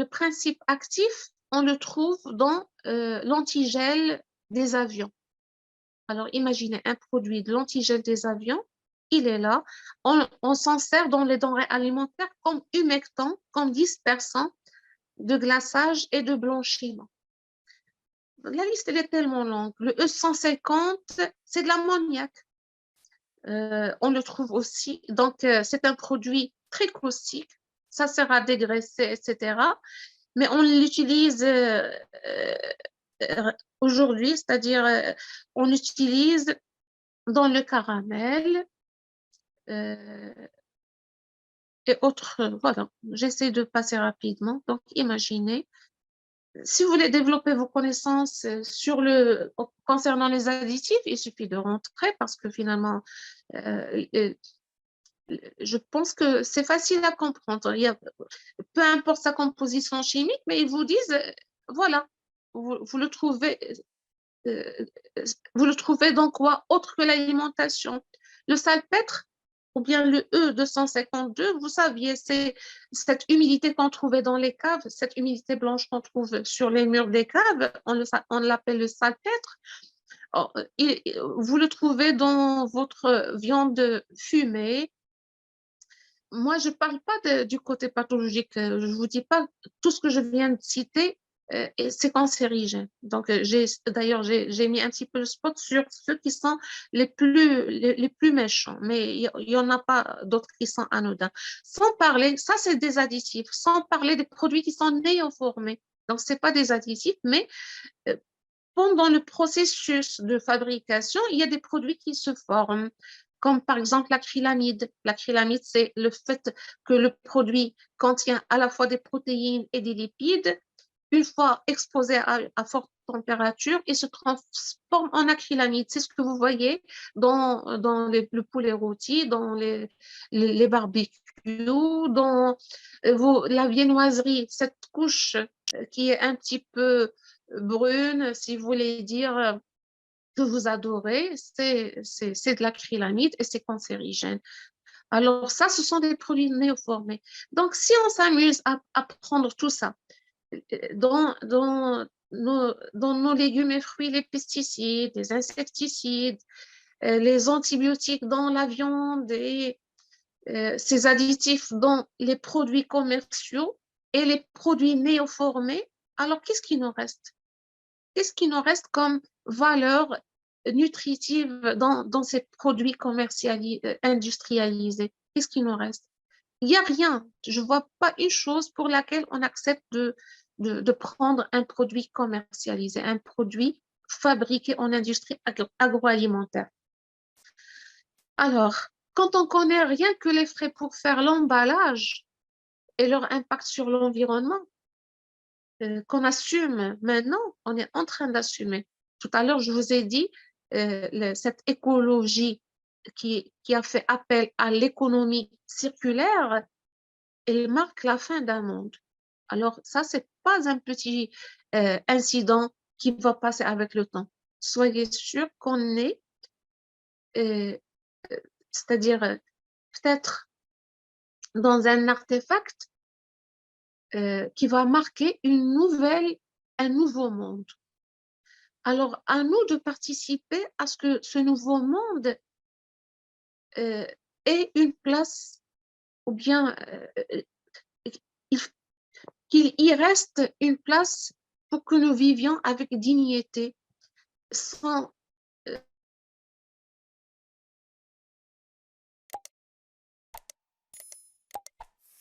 principe actif, on le trouve dans l'antigel des avions. Alors, imaginez un produit de l'antigel des avions, il est là. On s'en sert dans les denrées alimentaires comme humectant, comme dispersant de glaçage et de blanchiment. La liste, elle est tellement longue. Le E150, c'est de l'ammoniac. On le trouve aussi. Donc, c'est un produit très caustique. Ça sert à dégraisser, etc. Mais on l'utilise aujourd'hui, c'est-à-dire on l'utilise dans le caramel et autres. Voilà, j'essaie de passer rapidement. Donc, imaginez, si vous voulez développer vos connaissances concernant les additifs, il suffit de rentrer parce que finalement, je pense que c'est facile à comprendre. Peu importe sa composition chimique, mais ils vous disent, voilà, vous le trouvez, vous le trouvez dans quoi autre que l'alimentation. Le salpêtre, ou bien le E252, vous saviez, c'est cette humidité qu'on trouvait dans les caves, cette humidité blanche qu'on trouve sur les murs des caves, on l'appelle le salpêtre. Vous le trouvez dans votre viande fumée. Moi, je ne parle pas du côté pathologique. Je ne vous dis pas tout ce que je viens de citer, c'est cancérigène. Donc, d'ailleurs, j'ai mis un petit peu le spot sur ceux qui sont les plus méchants, mais il n'y en a pas d'autres qui sont anodins. Sans parler, ça, c'est des additifs, sans parler des produits qui sont néoformés. Donc, ce n'est pas des additifs, mais pendant le processus de fabrication, il y a des produits qui se forment, comme par exemple l'acrylamide. L'acrylamide, c'est le fait que le produit contient à la fois des protéines et des lipides. Une fois exposé à forte température, il se transforme en acrylamide. C'est ce que vous voyez dans le poulet rôti, dans les barbecues, dans la viennoiserie, cette couche qui est un petit peu brune, si vous voulez dire que vous adorez, c'est de l'acrylamide et c'est cancérigène. Alors ça, ce sont des produits néoformés. Donc, si on s'amuse à prendre tout ça, dans nos légumes et fruits, les pesticides, les insecticides, les antibiotiques dans la viande et ces additifs dans les produits commerciaux et les produits néoformés, alors qu'est-ce qui nous reste? Qu'est-ce qui nous reste comme valeur nutritive dans ces produits industrialisés? Qu'est-ce qui nous reste? Il n'y a rien. Je ne vois pas une chose pour laquelle on accepte de prendre un produit commercialisé, un produit fabriqué en industrie agroalimentaire. Alors, quand on connaît rien que les frais pour faire l'emballage et leur impact sur l'environnement, qu'on assume maintenant, on est en train d'assumer. Tout à l'heure, je vous ai dit, cette écologie qui a fait appel à l'économie circulaire, elle marque la fin d'un monde. Alors ça, c'est pas un petit incident qui va passer avec le temps. Soyez sûr qu'on est, c'est-à-dire peut-être dans un artefact qui va marquer un nouveau monde. Alors, à nous de participer à ce que ce nouveau monde ait une place, ou bien qu'il y reste une place pour que nous vivions avec dignité, sans...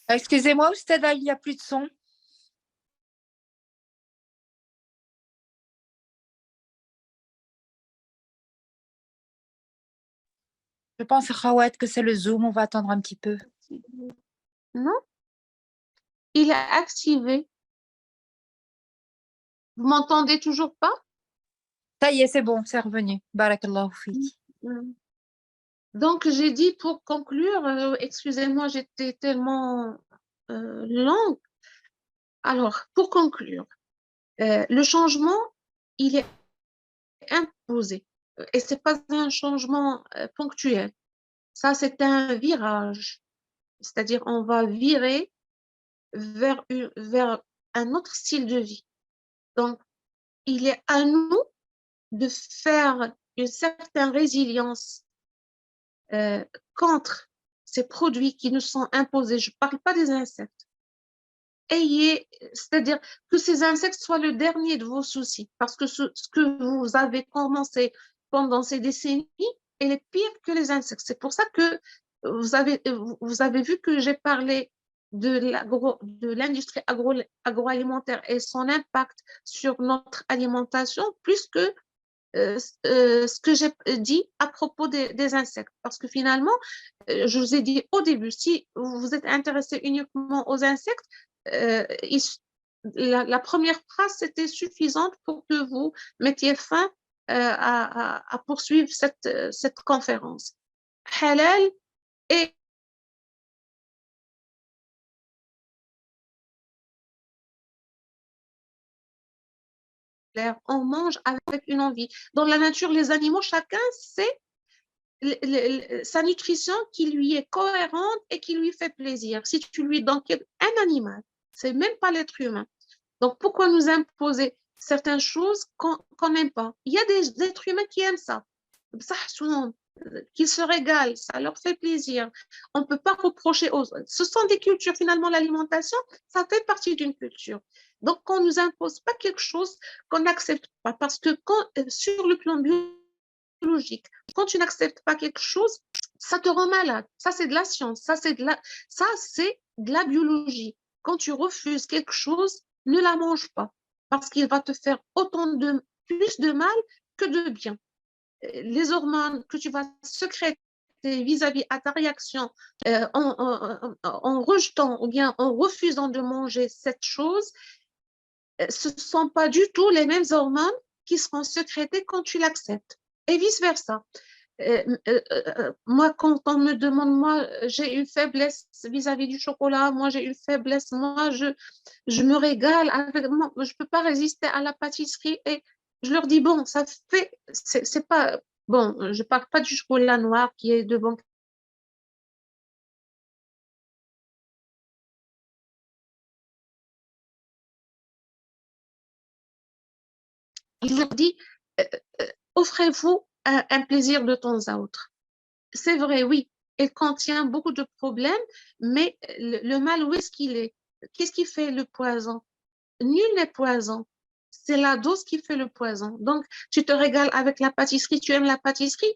Excusez-moi, Oustada, il n'y a plus de son. Je pense, Rawat, que c'est le Zoom. On va attendre un petit peu. Non? il est activé. Vous m'entendez toujours pas? Ça y est, c'est bon, c'est revenu. Barakallahu fik. Donc, j'ai dit pour conclure, excusez-moi, j'étais tellement longue. Alors, pour conclure, le changement, il est imposé. Et ce n'est pas un changement ponctuel. Ça, c'est un virage. C'est-à-dire, on va virer vers un autre style de vie. Donc, il est à nous de faire une certaine résilience contre ces produits qui nous sont imposés. Je ne parle pas des insectes. C'est-à-dire que ces insectes soient le dernier de vos soucis, parce que ce que vous avez commencé pendant ces décennies, elle est pire que les insectes. C'est pour ça que vous avez vu que j'ai parlé de l'industrie agroalimentaire et son impact sur notre alimentation, plus que ce que j'ai dit à propos des insectes. Parce que finalement, je vous ai dit au début, si vous êtes intéressé uniquement aux insectes, la première phrase, c'était suffisante pour que vous mettiez fin à poursuivre cette conférence. Halal et on mange avec une envie. Dans la nature, les animaux, chacun sait sa nutrition qui lui est cohérente et qui lui fait plaisir. Si tu lui donnes un animal, c'est même pas l'être humain. Donc, pourquoi nous imposer certaines choses qu'on n'aime pas? Il y a des êtres humains qui aiment ça, qui se régalent, ça leur fait plaisir. On ne peut pas reprocher aux autres. Ce sont des cultures, finalement, l'alimentation, ça fait partie d'une culture. Donc, on ne nous impose pas quelque chose qu'on n'accepte pas, parce que sur le plan biologique, quand tu n'acceptes pas quelque chose, ça te rend malade. Ça, c'est de la science, ça, c'est de la biologie. Quand tu refuses quelque chose, ne la mange pas, parce qu'il va te faire plus de mal que de bien. Les hormones que tu vas sécréter vis-à-vis à ta réaction en rejetant ou bien en refusant de manger cette chose, ce ne sont pas du tout les mêmes hormones qui seront sécrétées quand tu l'acceptes, et vice-versa. Moi, quand on me demande, moi, j'ai une faiblesse vis-à-vis du chocolat, moi, j'ai une faiblesse, moi, je me régale, moi, je ne peux pas résister à la pâtisserie, et je leur dis, bon, ça fait, c'est pas, bon, je ne parle pas du chocolat noir qui est de bon. Je leur dis, offrez-vous un plaisir de temps à autre. C'est vrai, oui, elle contient beaucoup de problèmes, mais le mal, où est-ce qu'il est? Qu'est-ce qui fait le poison? Nul n'est poison. C'est la dose qui fait le poison. Donc, tu te régales avec la pâtisserie, tu aimes la pâtisserie,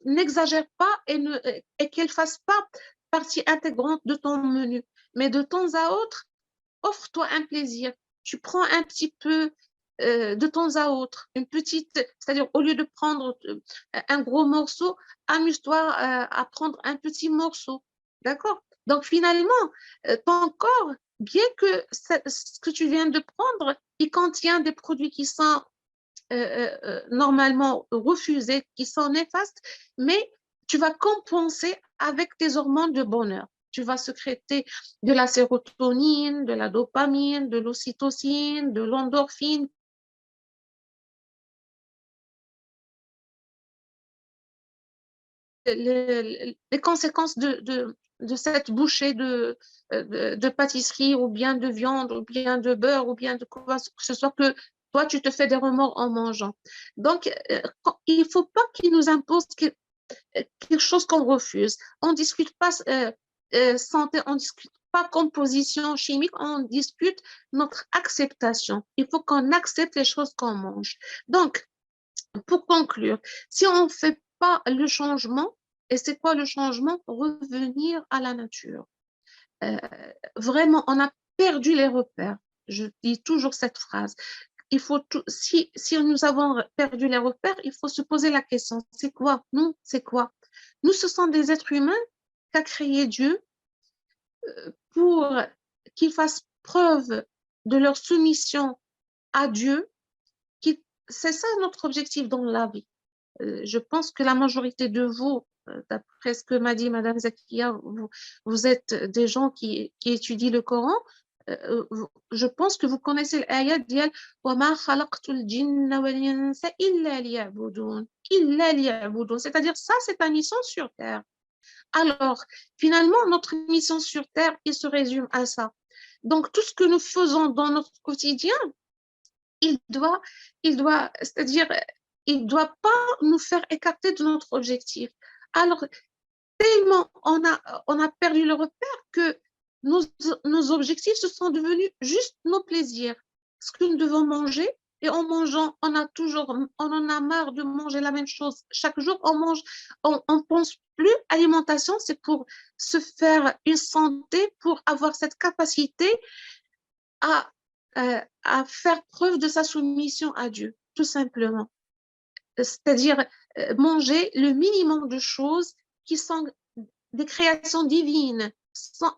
n'exagère pas et qu'elle ne fasse pas partie intégrante de ton menu. Mais de temps à autre, offre-toi un plaisir. Tu prends un petit peu de temps à autre, une petite, c'est-à-dire au lieu de prendre un gros morceau, amuse-toi à prendre un petit morceau. D'accord? Donc finalement, ton corps, bien que ce que tu viens de prendre, il contient des produits qui sont normalement refusés, qui sont néfastes, mais tu vas compenser avec tes hormones de bonheur. Tu vas sécréter de la sérotonine, de la dopamine, de l'ocytocine, de l'endorphine. Les conséquences de cette bouchée de pâtisserie ou bien de viande ou bien de beurre ou bien de quoi que ce soit, que toi, tu te fais des remords en mangeant. Donc, il ne faut pas qu'ils nous imposent quelque chose qu'on refuse. On ne discute pas santé, on ne discute pas composition chimique, on discute notre acceptation. Il faut qu'on accepte les choses qu'on mange. Donc, pour conclure, si on ne fait pas le changement, et c'est quoi le changement? Revenir à la nature. Vraiment, on a perdu les repères. Je dis toujours cette phrase. Si nous avons perdu les repères, il faut se poser la question, c'est quoi? Nous, c'est quoi? Nous, ce sont des êtres humains qu'a créé Dieu pour qu'ils fassent preuve de leur soumission à Dieu. C'est ça notre objectif dans la vie. Je pense que la majorité de vous, d'après ce que m'a dit Madame Zakia, vous êtes des gens qui étudient le Coran. Je pense que vous connaissez l'ayat ديال وما خلقت الجن والإنس إلا ليعبدون إلا ليعبدون, c'est-à-dire ça c'est ta mission sur terre. Alors finalement notre mission sur terre il se résume à ça. Donc tout ce que nous faisons dans notre quotidien, il doit, c'est-à-dire, il doit pas nous faire écarter de notre objectif. Alors, tellement on a perdu le repère que nos objectifs se sont devenus juste nos plaisirs. Ce que nous devons manger, et en mangeant, on en a marre de manger la même chose. Chaque jour, on mange, on pense plus alimentation, c'est pour se faire une santé, pour avoir cette capacité à faire preuve de sa soumission à Dieu, tout simplement. C'est-à-dire manger le minimum de choses qui sont des créations divines,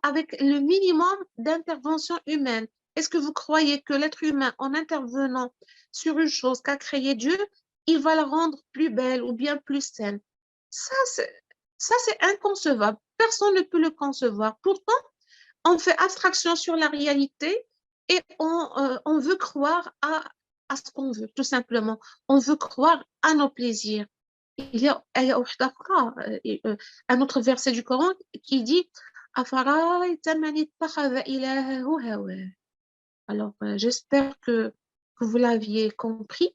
avec le minimum d'intervention humaine. Est-ce que vous croyez que l'être humain, en intervenant sur une chose qu'a créée Dieu, il va la rendre plus belle ou bien plus saine? Ça, c'est inconcevable. Personne ne peut le concevoir. Pourtant, on fait abstraction sur la réalité et on veut croire à ce qu'on veut, tout simplement. On veut croire à nos plaisirs. Il y a un autre verset du Coran qui dit alors, j'espère que vous l'aviez compris.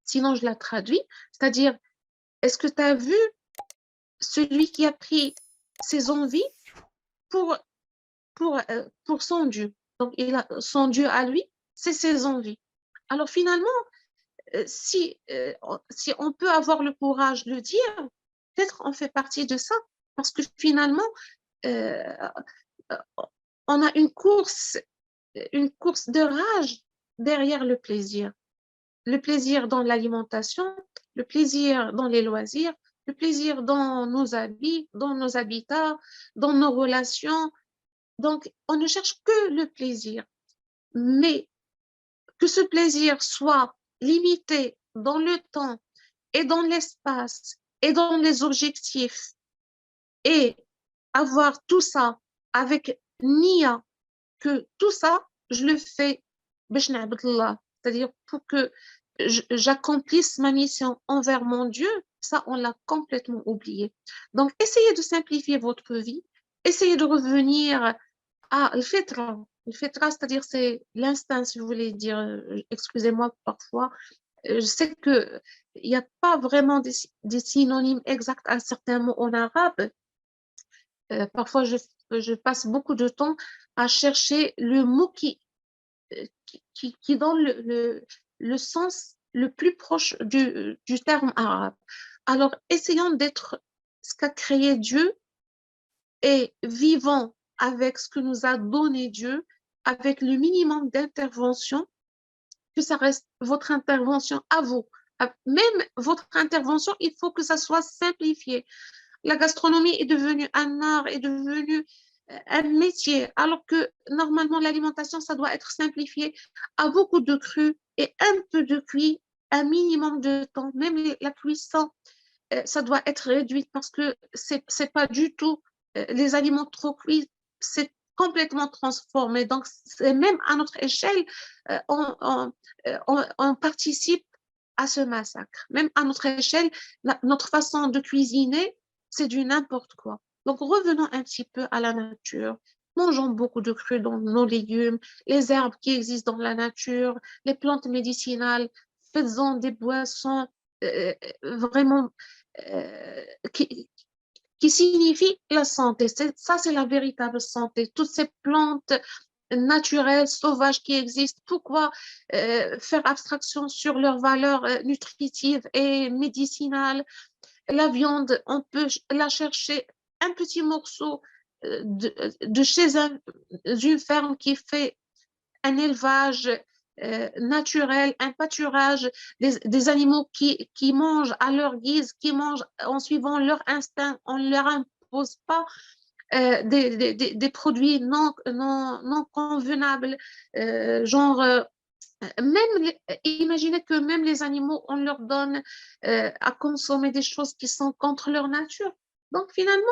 Sinon, je la traduis. C'est-à-dire, est-ce que tu as vu celui qui a pris ses envies pour son Dieu? Donc, son Dieu à lui, c'est ses envies. Alors, finalement, si on peut avoir le courage de le dire, peut-être on fait partie de ça. Parce que finalement, on a une course de rage derrière le plaisir. Le plaisir dans l'alimentation, le plaisir dans les loisirs, le plaisir dans nos habits, dans nos habitats, dans nos relations. Donc, on ne cherche que le plaisir. Mais que ce plaisir soit limité dans le temps et dans l'espace et dans les objectifs et avoir tout ça avec Nia, que tout ça, je le fais, c'est-à-dire pour que j'accomplisse ma mission envers mon Dieu, ça, on l'a complètement oublié. Donc, essayez de simplifier votre vie, essayez de revenir à l'fitra. L'fitra, c'est-à-dire c'est l'instinct, si vous voulez dire, excusez-moi parfois, je sais qu'il n'y a pas vraiment des synonymes exacts à certains mots en arabe. Parfois, je passe beaucoup de temps à chercher le mot qui donne le sens le plus proche du terme arabe. Alors, essayons d'être ce qu'a créé Dieu et vivons avec ce que nous a donné Dieu, avec le minimum d'intervention, que ça reste votre intervention à vous. Même votre intervention, il faut que ça soit simplifié. La gastronomie est devenue un art, est devenue un métier, alors que normalement l'alimentation, ça doit être simplifié à beaucoup de cru et un peu de cuit, un minimum de temps. Même la cuisson, ça doit être réduit parce que c'est pas du tout les aliments trop cuits, c'est complètement transformé. Donc, même à notre échelle, on participe à ce massacre. Même à notre échelle, notre façon de cuisiner, c'est du n'importe quoi. Donc, revenons un petit peu à la nature. Mangeons beaucoup de cru dans nos légumes, les herbes qui existent dans la nature, les plantes médicinales, faisons des boissons vraiment qui signifient la santé. Ça, c'est la véritable santé. Toutes ces plantes naturelles, sauvages qui existent, pourquoi faire abstraction sur leurs valeurs nutritives et médicinales? La viande, on peut la chercher un petit morceau de chez une ferme qui fait un élevage naturel, un pâturage, des animaux qui mangent à leur guise, qui mangent en suivant leur instinct, on ne leur impose pas des produits non convenables, genre, imaginez que même les animaux, on leur donne à consommer des choses qui sont contre leur nature. Donc finalement,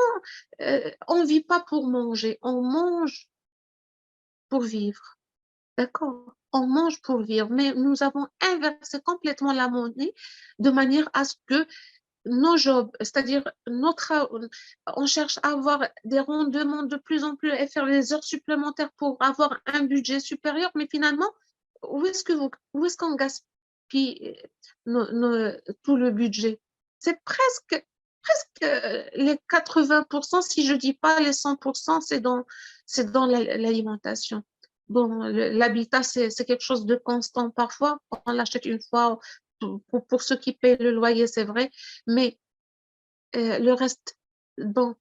on ne vit pas pour manger, on mange pour vivre. D'accord? On mange pour vivre, mais nous avons inversé complètement la monnaie de manière à ce que nos jobs, c'est-à-dire on cherche à avoir des rendements de plus en plus et faire des heures supplémentaires pour avoir un budget supérieur, mais finalement, où est-ce qu'on gaspille tout le budget? C'est presque les 80%, si je ne dis pas les 100%, c'est dans l'alimentation. Bon, l'habitat, c'est quelque chose de constant parfois. On l'achète une fois pour ceux qui paient le loyer, c'est vrai, mais le reste, bon,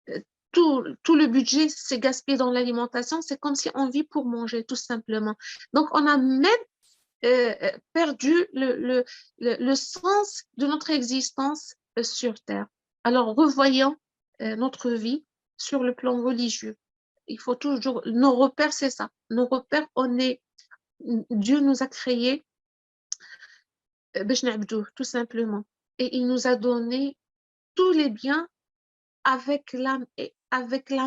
euh, tout le budget, c'est gaspillé dans l'alimentation. C'est comme si on vit pour manger, tout simplement. Donc, on a même perdu le sens de notre existence sur Terre. Alors, revoyons notre vie sur le plan religieux. Il faut toujours, nos repères, c'est ça. Nos repères, Dieu nous a créés tout simplement. Et il nous a donné tous les biens avec la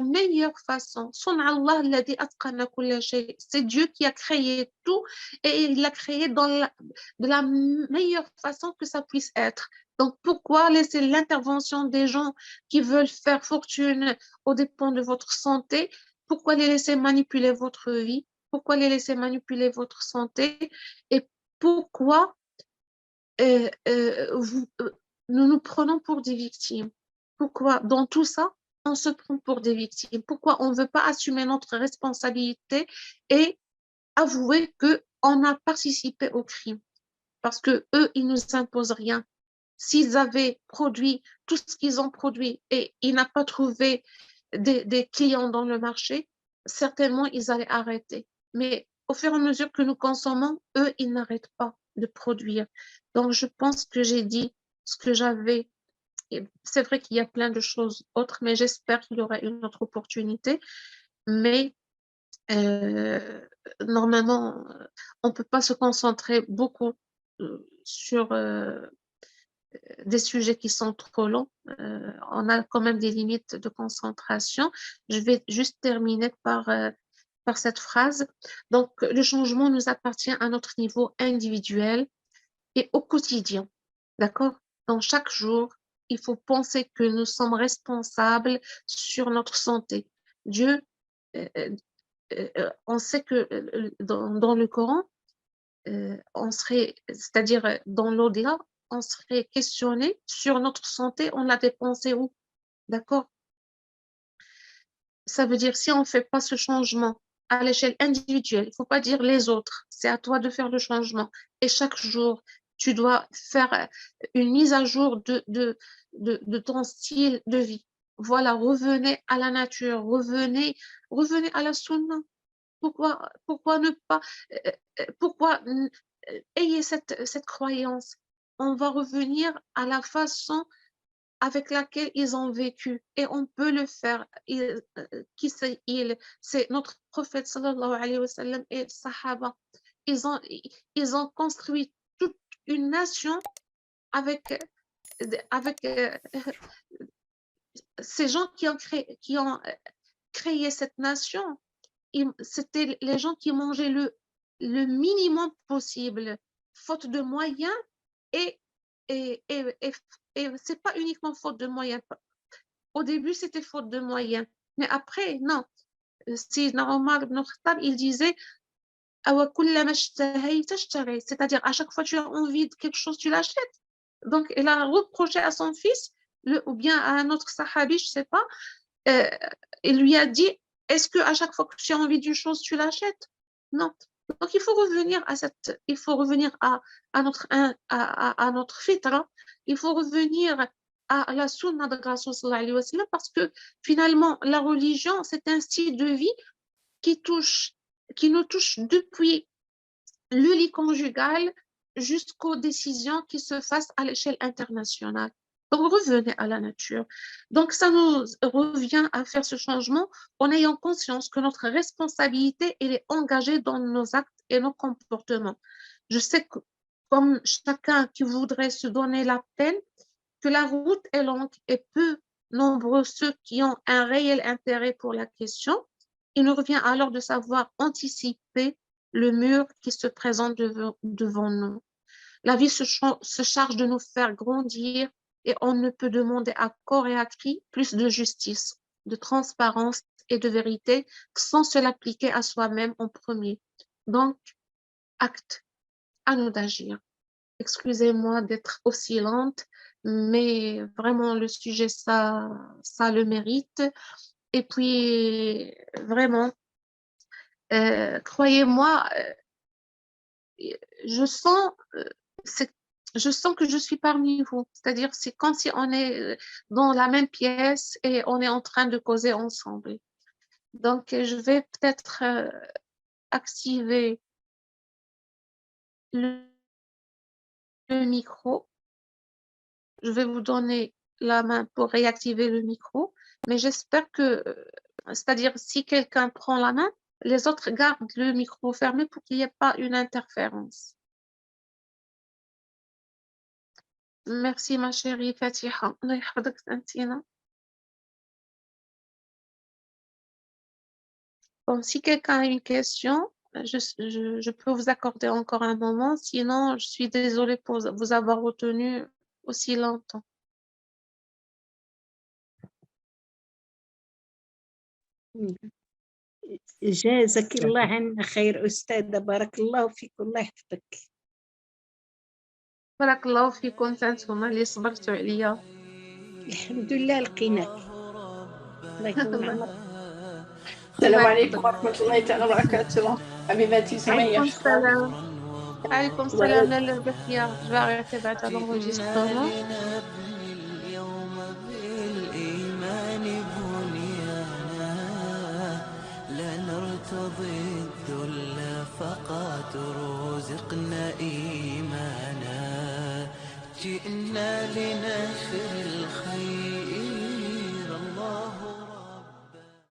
meilleure façon. C'est Dieu qui a créé tout et il l'a créé de la meilleure façon que ça puisse être. Donc, pourquoi laisser l'intervention des gens qui veulent faire fortune aux dépens de votre santé? Pourquoi les laisser manipuler votre vie? Pourquoi les laisser manipuler votre santé? Et pourquoi euh, euh, vous, euh, nous nous prenons pour des victimes? Pourquoi dans tout ça, on se prend pour des victimes? Pourquoi on ne veut pas assumer notre responsabilité et avouer qu'on a participé au crime? Parce que eux, ils nous imposent rien. S'ils avaient produit tout ce qu'ils ont produit et ils n'ont pas trouvé des clients dans le marché, certainement ils allaient arrêter. Mais au fur et à mesure que nous consommons, eux, ils n'arrêtent pas de produire. Donc, je pense que j'ai dit ce que j'avais. C'est vrai qu'il y a plein de choses autres, mais j'espère qu'il y aura une autre opportunité. Mais euh, normalement, on ne peut pas se concentrer beaucoup sur des sujets qui sont trop longs. On a quand même des limites de concentration. Je vais juste terminer par cette phrase. Donc, le changement nous appartient à notre niveau individuel et au quotidien. D'accord? Dans chaque jour, il faut penser que nous sommes responsables sur notre santé. Dieu, euh, on sait que dans le Coran, c'est-à-dire dans l'au-delà, on serait questionné sur notre santé, on l'a dépensé où? D'accord? Ça veut dire si on ne fait pas ce changement à l'échelle individuelle, il ne faut pas dire les autres, c'est à toi de faire le changement. Et chaque jour, tu dois faire une mise à jour de ton style de vie. Voilà, revenez à la nature, revenez à la sunna. Pourquoi ne pas, pourquoi ayez cette croyance? On va revenir à la façon avec laquelle ils ont vécu et on peut le faire. Qui c'est il? C'est notre prophète sallallahu alayhi wa sallam et les sahaba. Ils ont construit toute une nation avec, avec ces gens qui ont créé cette nation. C'était les gens qui mangeaient le minimum possible, faute de moyens et, et, et, et, et c'est pas uniquement faute de moyens. Au début, c'était faute de moyens. Mais après, non. Sayyidina Omar ibn Khattab, il disait c'est-à-dire à chaque fois que tu as envie de quelque chose, tu l'achètes. Donc, il a reproché à son fils, ou bien à un autre sahabi, je ne sais pas, euh, il lui a dit, est-ce que à chaque fois que tu as envie d'une chose, tu l'achètes? Non. Donc, il faut revenir à notre fitra, il faut revenir à la sunna de Rasul sallallahu alayhi wa sallam, parce que finalement, la religion, c'est un style de vie qui nous touche depuis le lit conjugal jusqu'aux décisions qui se fassent à l'échelle internationale. Donc, revenez à la nature. Donc, ça nous revient à faire ce changement en ayant conscience que notre responsabilité, elle est engagée dans nos actes et nos comportements. Je sais que, comme chacun qui voudrait se donner la peine, que la route est longue et peu nombreux ceux qui ont un réel intérêt pour la question. Il nous revient alors de savoir anticiper le mur qui se présente devant nous. La vie se charge de nous faire grandir et on ne peut demander à corps et à cri plus de justice, de transparence et de vérité sans se l'appliquer à soi-même en premier. Donc, acte, à nous d'agir. Excusez-moi d'être aussi lente, mais vraiment le sujet, ça le mérite. Et puis, vraiment, croyez-moi, je sens, je sens que je suis parmi vous. C'est-à-dire, c'est comme si on est dans la même pièce et on est en train de causer ensemble. Donc, je vais peut-être activer le micro. Je vais vous donner la main pour réactiver le micro, mais j'espère que, c'est-à-dire, si quelqu'un prend la main, les autres gardent le micro fermé pour qu'il n'y ait pas une interférence. Merci, ma chérie Fatiha. Allah يحفظك Santina. Bon, si quelqu'un a une question, je peux vous accorder encore un moment. Sinon, je suis désolée pour vous avoir retenu aussi longtemps. جزاك الله عنا خير أستاذة، بارك الله فيك والله يحفظك. بارك الله فيكم انتم اللي صبرتوا عليا. الحمد لله لقيناك. الله يطول عمرك. السلام عليكم ورحمة الله تعالى وبركاته. حبيباتي سمية. عليكم السلام. عليكم السلام لاله بخير. Je vais arrêter بعد l'enregistrement. نرتضي الذل فقط رزقنا إيمانا جئنا لنخر